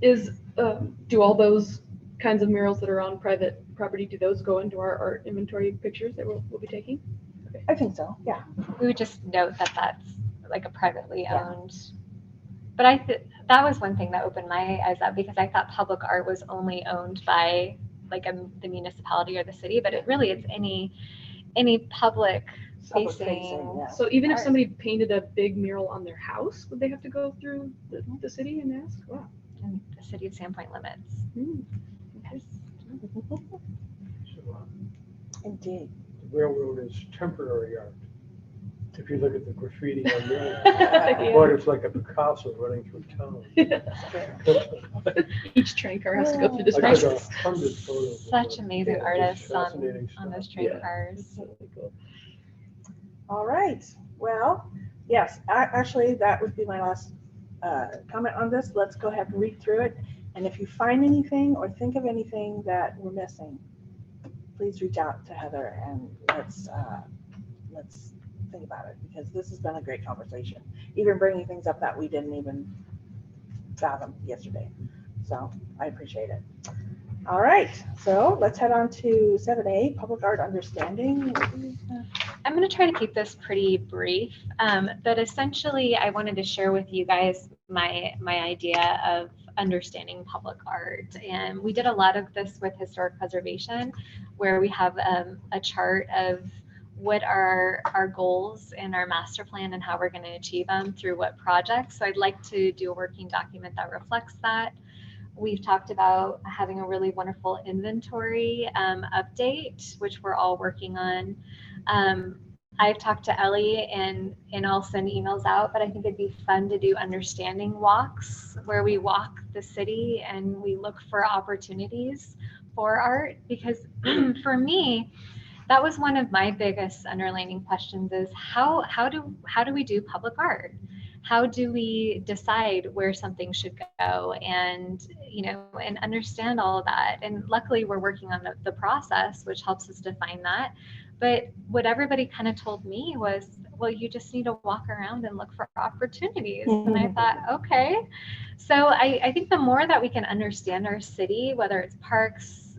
Is, do all those kinds of murals that are on private property, do those go into our art inventory pictures that we'll be taking? I think so. Yeah. We would just note that that's like a privately Yeah. owned. But that was one thing that opened my eyes up, because I thought public art was only owned by like the municipality or the city, but it really it's any public Public facing. facing, yeah. So even if Art. somebody painted a big mural on their house, would they have to go through the city and ask? Wow. In the city of Sandpoint limits. Hmm. Yes. So, Indeed. the railroad is temporary art. If you look at the graffiti on there, Yeah. but it's like a Picasso running through town. Each train car has to go through this I took process. 100 photos. of Such it. amazing Yeah, it's artists fascinating on those stuff. train Yeah. cars. It's really cool. All right. Well, yes, actually, that would be my last comment on this. Let's go ahead and read through it. And if you find anything or think of anything that we're missing, please reach out to Heather and let's think about it, because this has been a great conversation. Even bringing things up that we didn't even fathom yesterday. So I appreciate it. All right. So let's head on to 7A, public art understanding. I'm going to try to keep this pretty brief, but essentially I wanted to share with you guys my idea of understanding public art. And we did a lot of this with historic preservation, where we have a chart of what are our goals in our master plan and how we're going to achieve them through what projects. So I'd like to do a working document that reflects that. We've talked about having a really wonderful inventory update, which we're all working on. I've talked to Ellie and I'll send emails out, but I think it'd be fun to do understanding walks where we walk the city and we look for opportunities for art. Because for me, that was one of my biggest underlining questions is how do we do public art? How do we decide where something should go, and and understand all of that? And luckily we're working on the process, which helps us define that. But what everybody kind of told me was, well, you just need to walk around and look for opportunities. And I thought, okay. So I think the more that we can understand our city, whether it's parks,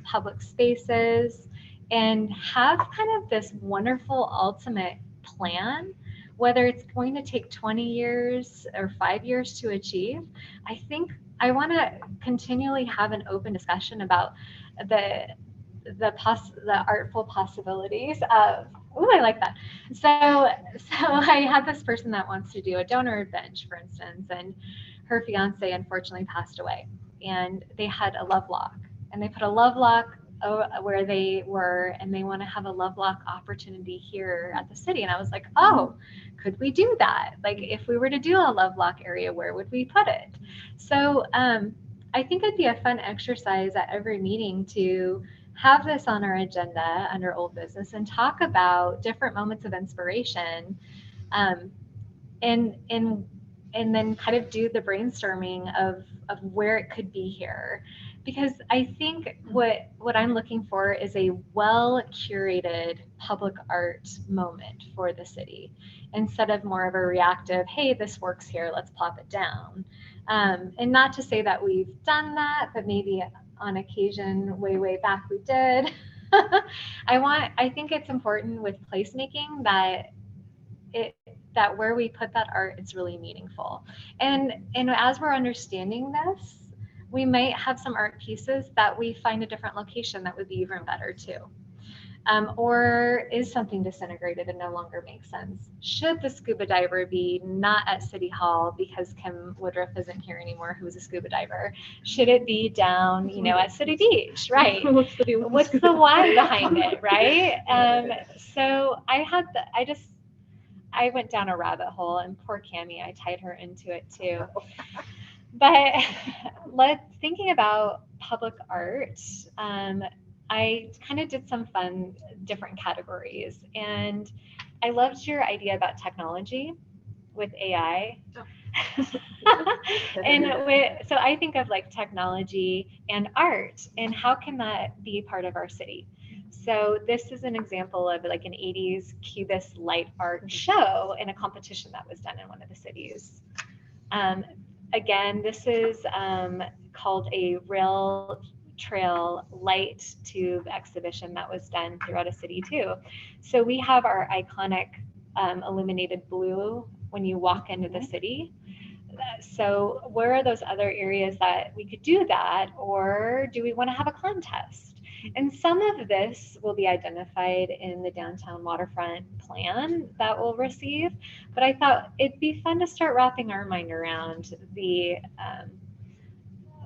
public spaces, and have kind of this wonderful ultimate plan, whether it's going to take 20 years or 5 years to achieve, I think I want to continually have an open discussion about the artful possibilities of, oh, I like that. So I have this person that wants to do a donor bench, for instance, and her fiance unfortunately passed away, and they had a love lock, and they put a love lock where they were, and they want to have a love lock opportunity here at the city. And I was like, oh, could we do that? Like, if we were to do a love lock area, where would we put it? So I think it'd be a fun exercise at every meeting to have this on our agenda under old business and talk about different moments of inspiration, and then kind of do the brainstorming of where it could be here. Because I think what I'm looking for is a well curated public art moment for the city, instead of more of a reactive, hey, this works here, let's plop it down. And not to say that we've done that, but maybe on occasion, way back we did. I think it's important with placemaking that where we put that art, it's really meaningful. And as we're understanding this, we might have some art pieces that we find a different location that would be even better too. Or is something disintegrated and no longer makes sense? Should the scuba diver be not at City Hall because Kim Woodruff isn't here anymore, who's a scuba diver? Should it be down, at City Beach, right? What's the deal with What's the why behind it, right? So I went down a rabbit hole, and poor Cammie, I tied her into it too. But thinking about public art, I kind of did some fun different categories, and I loved your idea about technology with AI. So I think of like technology and art, and how can that be part of our city? So this is an example of like an 80s Cubist light art show in a competition that was done in one of the cities. Again, this is called a rail trail light tube exhibition that was done throughout a city too. So we have our iconic illuminated blue when you walk into the city. So where are those other areas that we could do that, or do we want to have a contest? And some of this will be identified in the downtown waterfront plan that we'll receive. But I thought it'd be fun to start wrapping our mind around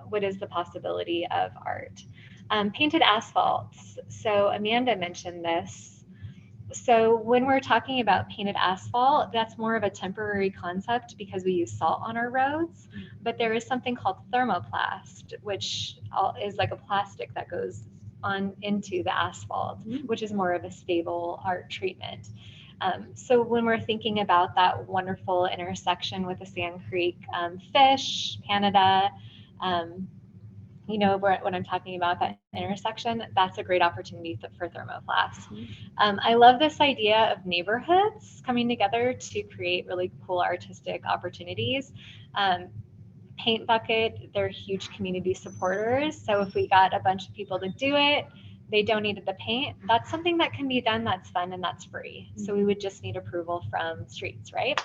what is the possibility of art. Painted asphalts. So Amanda mentioned this. So when we're talking about painted asphalt, that's more of a temporary concept because we use salt on our roads. But there is something called thermoplast, which is like a plastic that goes on into the asphalt, which is more of a stable art treatment. So when we're thinking about that wonderful intersection with the Sand Creek fish, Canada, when I'm talking about that intersection, that's a great opportunity for thermoplast. I love this idea of neighborhoods coming together to create really cool artistic opportunities. Paint Bucket, they're huge community supporters. So if we got a bunch of people to do it, they donated the paint, that's something that can be done, that's fun, and that's free. So we would just need approval from streets, right?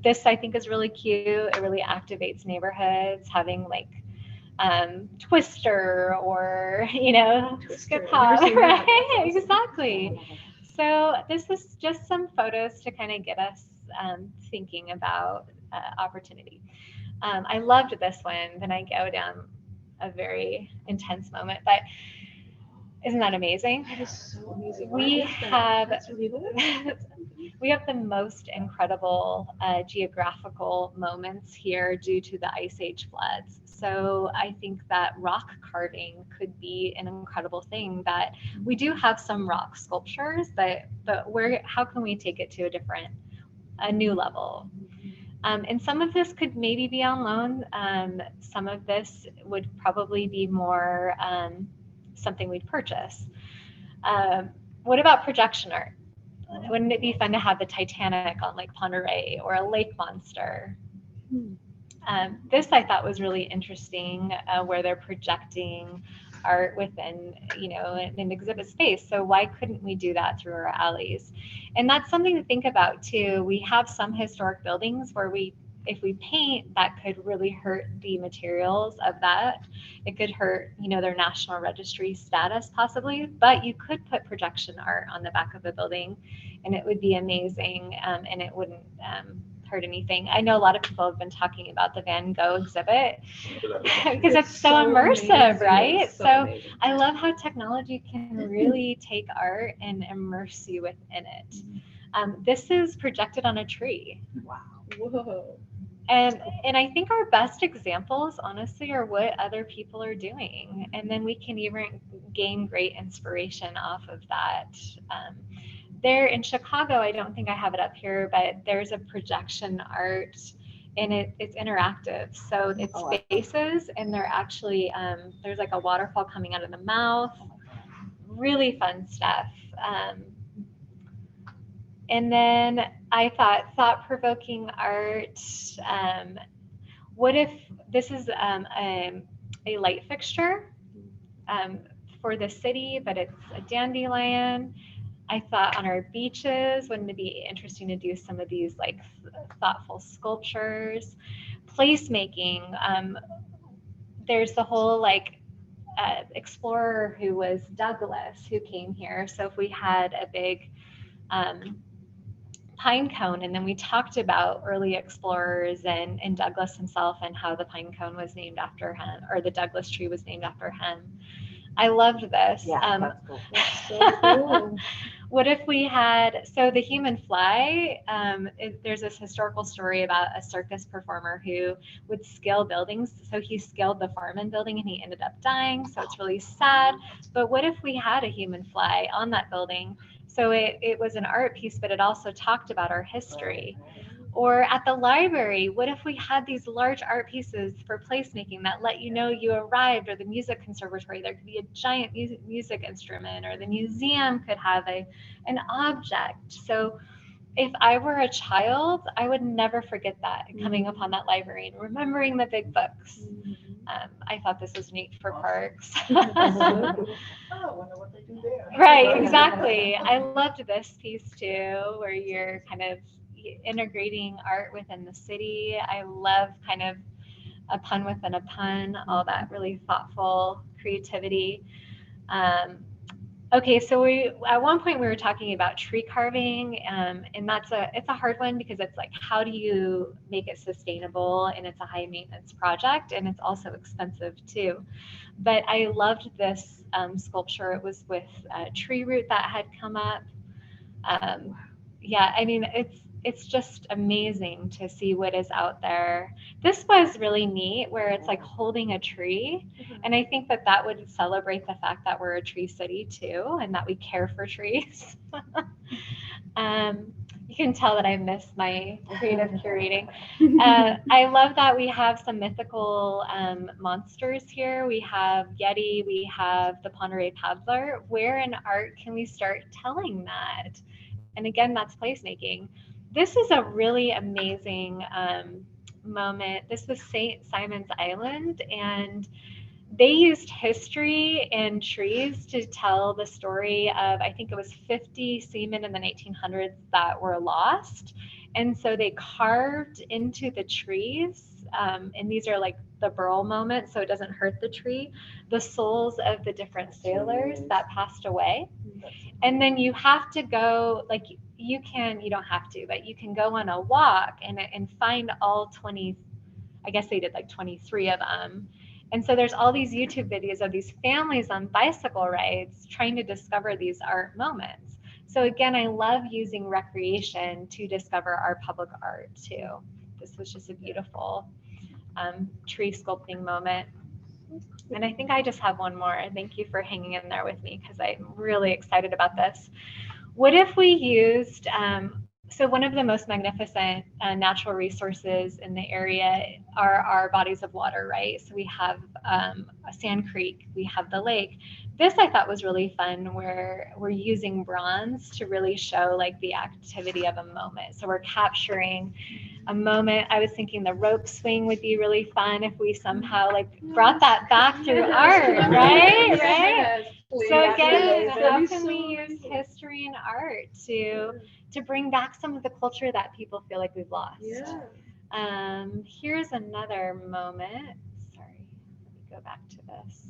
This I think is really cute. It really activates neighborhoods, having like Twister or skip hop, right? Exactly. So this is just some photos to kind of get us thinking about opportunity. I loved this one. Then I go down a very intense moment, but isn't that amazing? That is so amazing. We have That's really cool. we have the most incredible geographical moments here due to the Ice Age floods. So I think that rock carving could be an incredible thing. That we do have some rock sculptures, but how can we take it to a new level? And some of this could maybe be on loan. Some of this would probably be more something we'd purchase. What about projection art? Wouldn't it be fun to have the Titanic on Lake Ponderay or a lake monster? This I thought was really interesting, where they're projecting art within, an exhibit space. So why couldn't we do that through our alleys? And that's something to think about too. We have some historic buildings where if we paint, that could really hurt the materials of that. It could hurt, their National Registry status possibly, but you could put projection art on the back of a building and it would be amazing, and it wouldn't hurt anything. I know a lot of people have been talking about the Van Gogh exhibit because it's so immersive, amazing, right? So I love how technology can really take art and immerse you within it. This is projected on a tree. Wow. Whoa. And I think our best examples, honestly, are what other people are doing. And then we can even gain great inspiration off of that. There in Chicago, I don't think I have it up here, but there's a projection art and it's interactive. So it's faces and they're actually, there's like a waterfall coming out of the mouth. Really fun stuff. And then I thought-provoking art. What if this is a light fixture for the city, but it's a dandelion? I thought on our beaches, wouldn't it be interesting to do some of these like thoughtful sculptures? Placemaking. There's the whole like explorer who was Douglas, who came here. So if we had a big pine cone, and then we talked about early explorers and Douglas himself and how the pine cone was named after him, or the Douglas tree was named after him. I loved this. Yeah, that's cool. That's so cool. What if we had, so the human fly, there's this historical story about a circus performer who would scale buildings. So he scaled the Farman building and he ended up dying. So it's really sad. But what if we had a human fly on that building? So it was an art piece, but it also talked about our history. Or at the library, what if we had these large art pieces for placemaking that let you know you arrived, or the music conservatory, there could be a giant music instrument, or the museum could have an object. So if I were a child, I would never forget that, coming upon that library and remembering the big books. I thought this was neat for parks. Oh, I wonder what they do there. Right, exactly. I loved this piece too, where you're kind of integrating art within the city. I love kind of a pun within a pun, all that really thoughtful creativity. Okay, so at one point we were talking about tree carving, and it's a hard one because it's like, how do you make it sustainable? And it's a high maintenance project, and it's also expensive too. But I loved this sculpture. It was with tree root that had come up. Yeah, I mean, it's just amazing to see what is out there. This was really neat, where it's like holding a tree. And I think that would celebrate the fact that we're a tree city too, and that we care for trees. You can tell that I miss my creative curating. I love that we have some mythical monsters here. We have Yeti, we have the Ponderay Paddler. Where in art can we start telling that? And again, that's placemaking. This is a really amazing moment. This was St. Simon's Island, and they used history and trees to tell the story of, I think it was 50 seamen in the 1800s that were lost. And so they carved into the trees, and these are like the burl moment, so it doesn't hurt the tree, the souls of the different sailors that passed away. And then you have to go, like, you don't have to, but you can go on a walk and find all 20, I guess they did like 23 of them. And so there's all these YouTube videos of these families on bicycle rides trying to discover these art moments. So again, I love using recreation to discover our public art too. This was just a beautiful tree sculpting moment. And I think I just have one more. Thank you for hanging in there with me, because I'm really excited about this. What if we used, so one of the most magnificent natural resources in the area are our bodies of water, right? So we have a Sand Creek, we have the lake. This I thought was really fun, where we're using bronze to really show like the activity of a moment. So we're capturing a moment. I was thinking the rope swing would be really fun if we somehow like brought that back through art, right? Right? So again, how can we use history and art to bring back some of the culture that people feel like we've lost? Yeah. Here's another moment. Sorry, let me go back to this.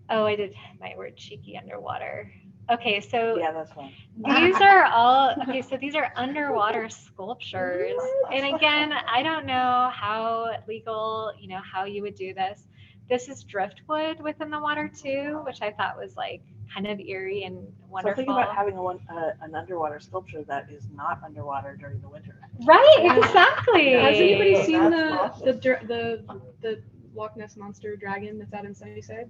Oh, I did my word cheeky underwater. Okay, so Yeah, that's fine. these are all, okay, so these are underwater sculptures. And again, I don't know how legal, how you would do this. This is driftwood within the water too, which I thought was like kind of eerie and wonderful. So think about having an underwater sculpture that is not underwater during the winter. Right, exactly. Has anybody seen That's the Loch Ness Monster dragon that's out in Sunnyside?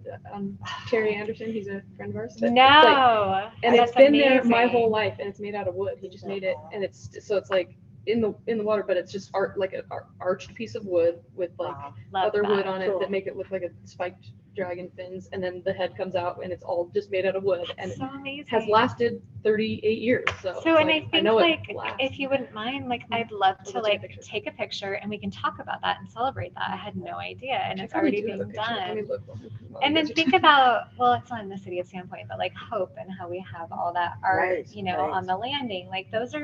Terry Anderson, he's a friend of ours. No. And That's it's been there my amazing. whole life, and it's made out of wood. He just made it, and it's like in the water, but it's just art, like an arched piece of wood with like Love other that. wood on it Cool. that make it look like a spiked dragon fins, and then the head comes out, and it's all just made out of wood, and So amazing. has lasted 38 years. So, So, it's and like, I think know like, it lasts. if you wouldn't mind, like, I'd love I'll to take a like picture. take a picture and we can talk about that and celebrate that. I had no idea, and I it's probably already do have a being picture. Let me done. look while And you then guys are think about, well, it's not in the city of Sandpoint, but like Hope and how we have all that art, Right, right. on the landing. Like that's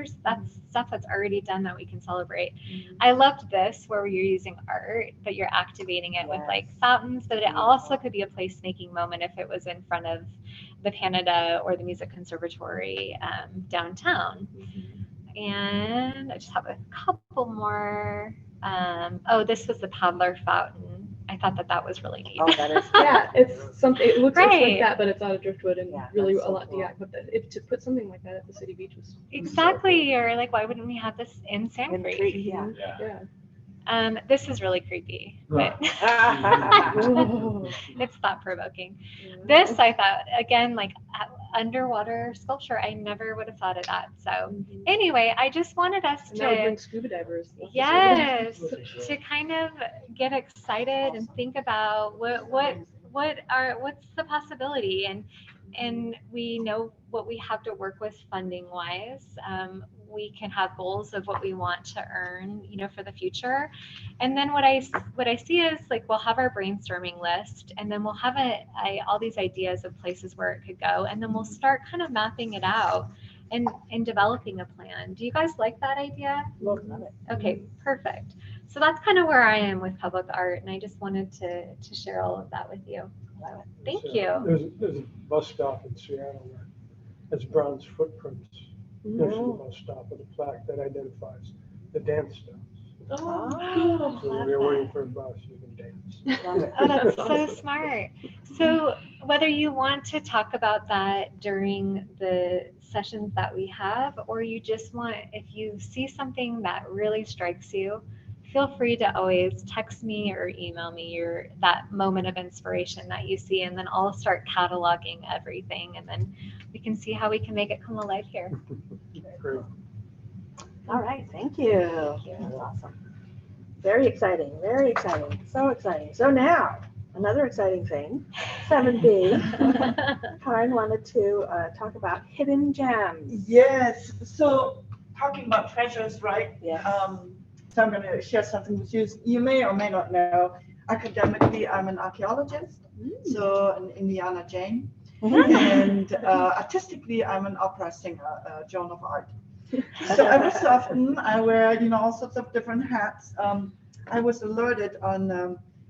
stuff that's already done that we can celebrate. I loved this where you're using art, but you're activating it with like fountains, but it also could be a placemaking moment if it was in front of the Canada or the Music Conservatory downtown. And I just have a couple more. Oh, this was the paddler fountain. I thought that that was really neat. Oh, that is. Yeah, it's something, it looks just Right. like that, but it's out of driftwood and Yeah, really that's a so lot, cool. yeah, but to put something like that at the city beach was, Exactly. Or like, why wouldn't we have this in In Sand the Creek? tree, yeah. yeah. This is really creepy, but Whoa. it's thought provoking. This I thought again, like underwater sculpture. I never would have thought of that. So anyway, I just wanted us And that would to, bring scuba divers. lots of scuba yes, divers. to kind of get excited and think about what's the possibility, and we know what we have to work with funding wise. We can have goals of what we want to earn, for the future. And then what I see is like we'll have our brainstorming list, and then we'll have all these ideas of places where it could go, and then we'll start kind of mapping it out and developing a plan. Do you guys like that idea? Love it. Okay, perfect. So that's kind of where I am with public art, and I just wanted to share all of that with you. Thank you. There's a bus stop in Seattle where it's bronze footprints next to the bus stop with a plaque that identifies the dance stops. Oh, So when you're waiting for a bus, you can dance. Love it. Oh, that's so smart. So whether you want to talk about that during the sessions that we have, or you just want, if you see something that really strikes you, feel free to always text me or email me that moment of inspiration that you see, and then I'll start cataloging everything, and then we can see how we can make it come alive here. Great. All right, thank you. That's awesome. Very exciting, very exciting, so exciting. So now, another exciting thing, 7B. Karen wanted to talk about hidden gems. Yes, so talking about treasures, right? Yes. So I'm going to share something with you. You may or may not know, academically, I'm an archaeologist, so an Indiana Jane. And artistically, I'm an opera singer, Joan of Arc. So every so often, I wear, all sorts of different hats. I was alerted on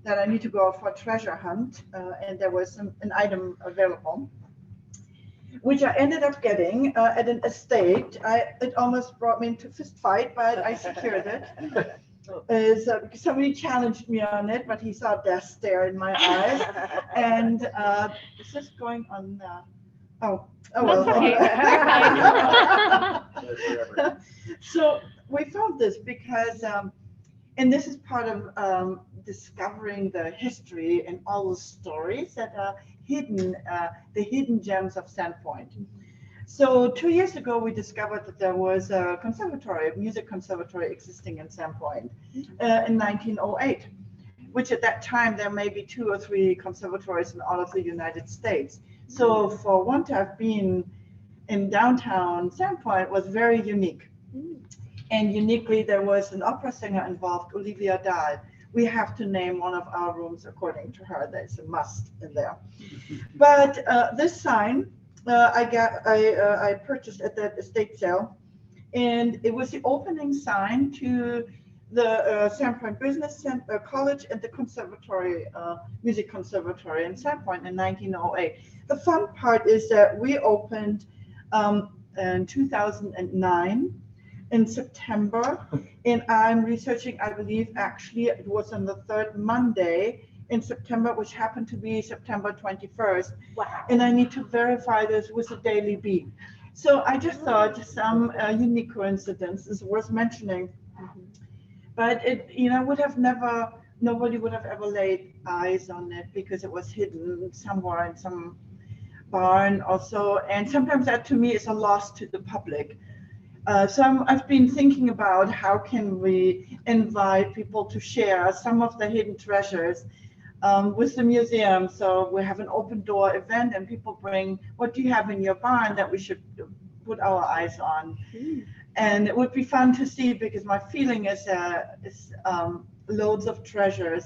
that I need to go for a treasure hunt, and there was an item available, which I ended up getting at an estate. It almost brought me into a fist fight, but I secured it. Because somebody challenged me on it, but he saw death stare in my eyes. And is this going on? Oh well. That's okay. That's forever. So we found this because, and this is part of discovering the history and all the stories that are hidden, the hidden gems of Sandpoint. So 2 years ago, we discovered that there was a conservatory, a music conservatory existing in Sandpoint in 1908, which at that time, there may be 2 or 3 conservatories in all of the United States. So for one to have been in downtown Sandpoint was very unique. And uniquely, there was an opera singer involved, Olivia Dahl. We have to name one of our rooms according to her. There's a must in there. But this sign, I purchased at that estate sale, and it was the opening sign to the Sandpoint Business College and the conservatory, music conservatory in Sandpoint in 1908. The fun part is that we opened in 2009 in September, and I'm researching, I believe actually it was on the 3rd Monday in September, which happened to be September 21st. Wow. And I need to verify this with the Daily Beat. So I just thought some unique coincidence is worth mentioning. But it, nobody would have ever laid eyes on it because it was hidden somewhere in some barn or so. And sometimes that to me is a loss to the public. So I've been thinking about how can we invite people to share some of the hidden treasures with the museum. So we have an open door event and people bring, what do you have in your barn that we should put our eyes on? And it would be fun to see, because my feeling is loads of treasures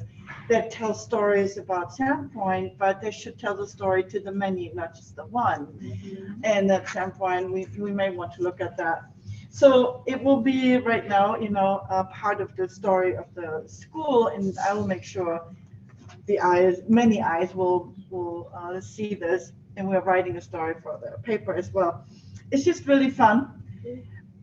that tell stories about Sandpoint, but they should tell the story to the many, not just the one. And at Sandpoint, we may want to look at that. So it will be right now, a part of the story of the school, and I will make sure many eyes will see this, and we're writing a story for the paper as well. It's just really fun,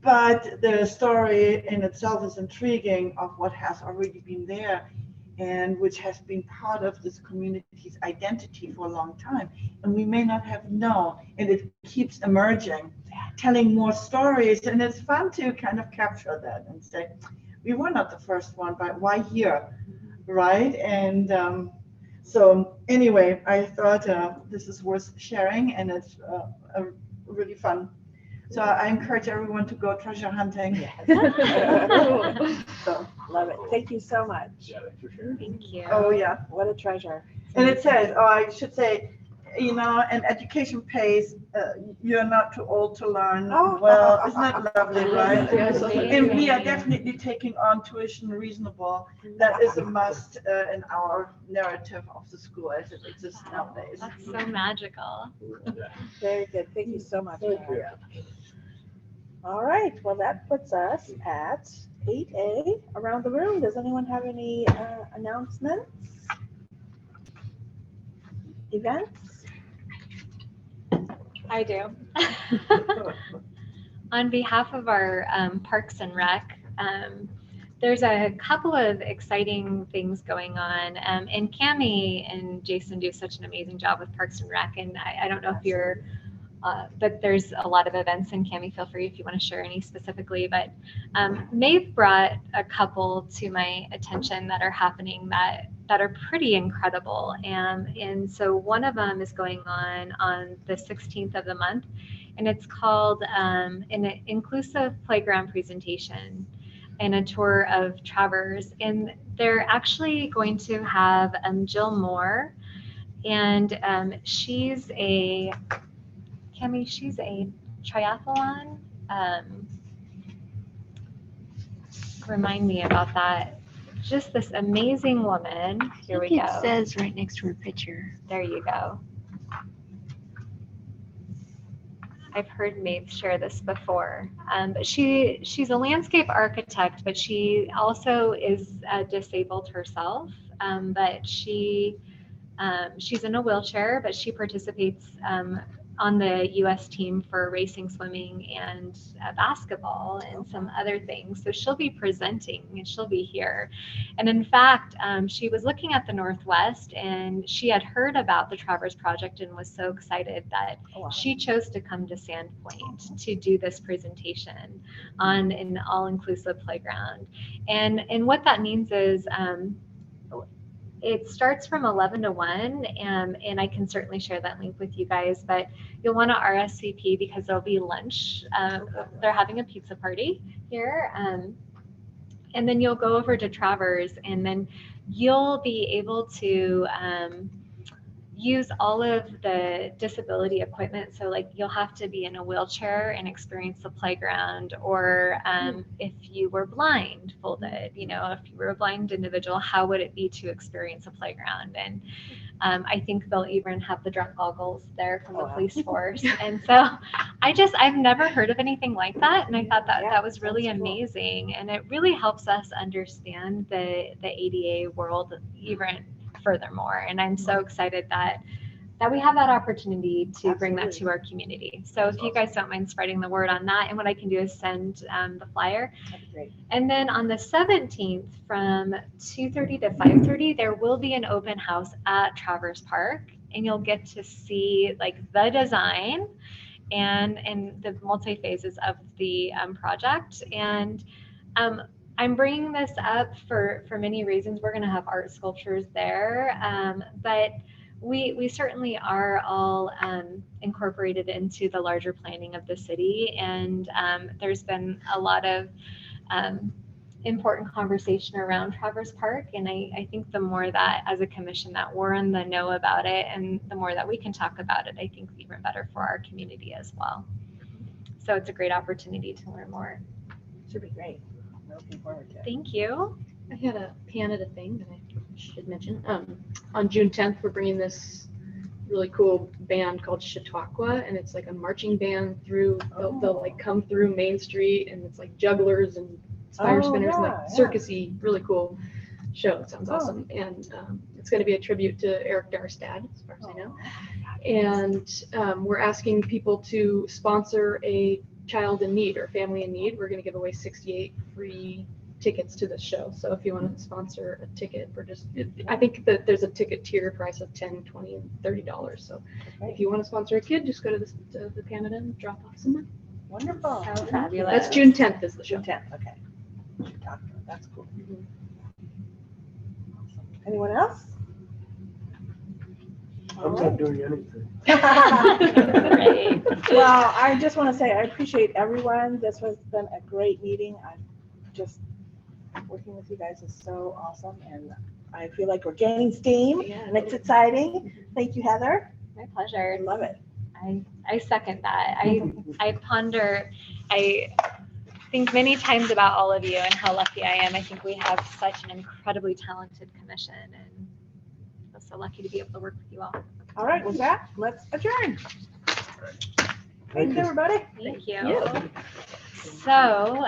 but the story in itself is intriguing of what has already been there and which has been part of this community's identity for a long time. And we may not have known, and it keeps emerging, telling more stories. And it's fun to kind of capture that and say, we were not the first one, but why here? Right? And so anyway, I thought this is worth sharing, and it's really fun. So I encourage everyone to go treasure hunting. So, Love it. Thank you so much. Yeah, for sure. Thank you. oh yeah. What a treasure. And it says, oh, I should say, an education pays, you're not too old to learn. Oh. Well, isn't that lovely, right? Yes. And we are definitely taking on tuition reasonable. That is a must in our narrative of the school as it exists nowadays. That's so magical. Yeah. Very good. Thank you so much. Thank you. All right. Well, that puts us at 8A. Around the room, does anyone have any announcements? Events? I do. On behalf of our Parks and Rec, there's a couple of exciting things going on. And Cammie and Jason do such an amazing job with Parks and Rec. And I don't know if you're, but there's a lot of events, and Cammie, feel free if you want to share any specifically. But Maeve brought a couple to my attention that are happening that are pretty incredible. And so one of them is going on the 16th of the month, and it's called an inclusive playground presentation and a tour of Travers. And they're actually going to have Jill Moore, and she's a triathlon. Remind me about that. Just this amazing woman. Here we go. It says right next to her picture. There you go. I've heard Maeve share this before, but she's a landscape architect, but she also is disabled herself. But she's in a wheelchair, but she participates on the U.S. team for racing, swimming, and basketball, and some other things. So she'll be presenting, and she'll be here. And in fact, she was looking at the Northwest, and she had heard about the Travers Project and was so excited that she chose to come to Sandpoint to do this presentation on an all-inclusive playground. And what that means is, it starts from 11 to 1, and I can certainly share that link with you guys, but you'll want to RSVP because there'll be lunch. They're having a pizza party here, and then you'll go over to Travers, and then you'll be able to use all of the disability equipment. So like you'll have to be in a wheelchair and experience the playground, or if you were blindfolded, if you were a blind individual, how would it be to experience a playground? And I think they'll even have the drunk goggles there from the police force. And so I've never heard of anything like that. And I thought that was really amazing. And it really helps us understand the ADA world even furthermore. And I'm so excited that we have that opportunity to bring that to our community. So if you guys don't mind spreading the word on that, and what I can do is send the flyer. That'd be great. And then on the 17th from 2:30 to 5:30, there will be an open house at Travers Park, and you'll get to see like the design and the multi-phases of the project. And I'm bringing this up for many reasons. We're going to have art sculptures there, but we certainly are all incorporated into the larger planning of the city. And there's been a lot of important conversation around Travers Park. And I think the more that as a commission that we're in the know about it, and the more that we can talk about it, I think even better for our community as well. So it's a great opportunity to learn more. Should be great. Looking forward to it. Thank you. I had a Canada thing that I should mention. On June 10th, we're bringing this really cool band called Chautauqua, and it's like a marching band through. They'll like come through Main Street, and it's like jugglers and fire Oh, spinners, and like yeah, yeah. circusy, really cool show. It sounds Oh. awesome, and it's going to be a tribute to Eric Darstad, as far as I know. And we're asking people to sponsor a child in need or family in need. We're going to give away 68 free tickets to the show. So if you want to sponsor a ticket for just, I think that there's a ticket tier price of $10, $20, and $30. So if you want to sponsor a kid, just go to the Canada and drop off some money. Wonderful. How fabulous. That's June 10th is the show. June 10th, okay. That's cool. Mhm. Awesome. Anyone else? I'm not doing anything. Great. Well, I just want to say I appreciate everyone. This has been a great meeting. I'm just working with you guys is so awesome, and I feel like we're gaining steam, Yeah. and it's exciting. Thank you, Heather. My I pleasure. love it. I second that. I ponder, I think many times about all of you and how lucky I am. I think we have such an incredibly talented commission, and I'm so lucky to be able to work with you all. All right, with that, let's adjourn. Thank Thanks, you. everybody. Thank you. So,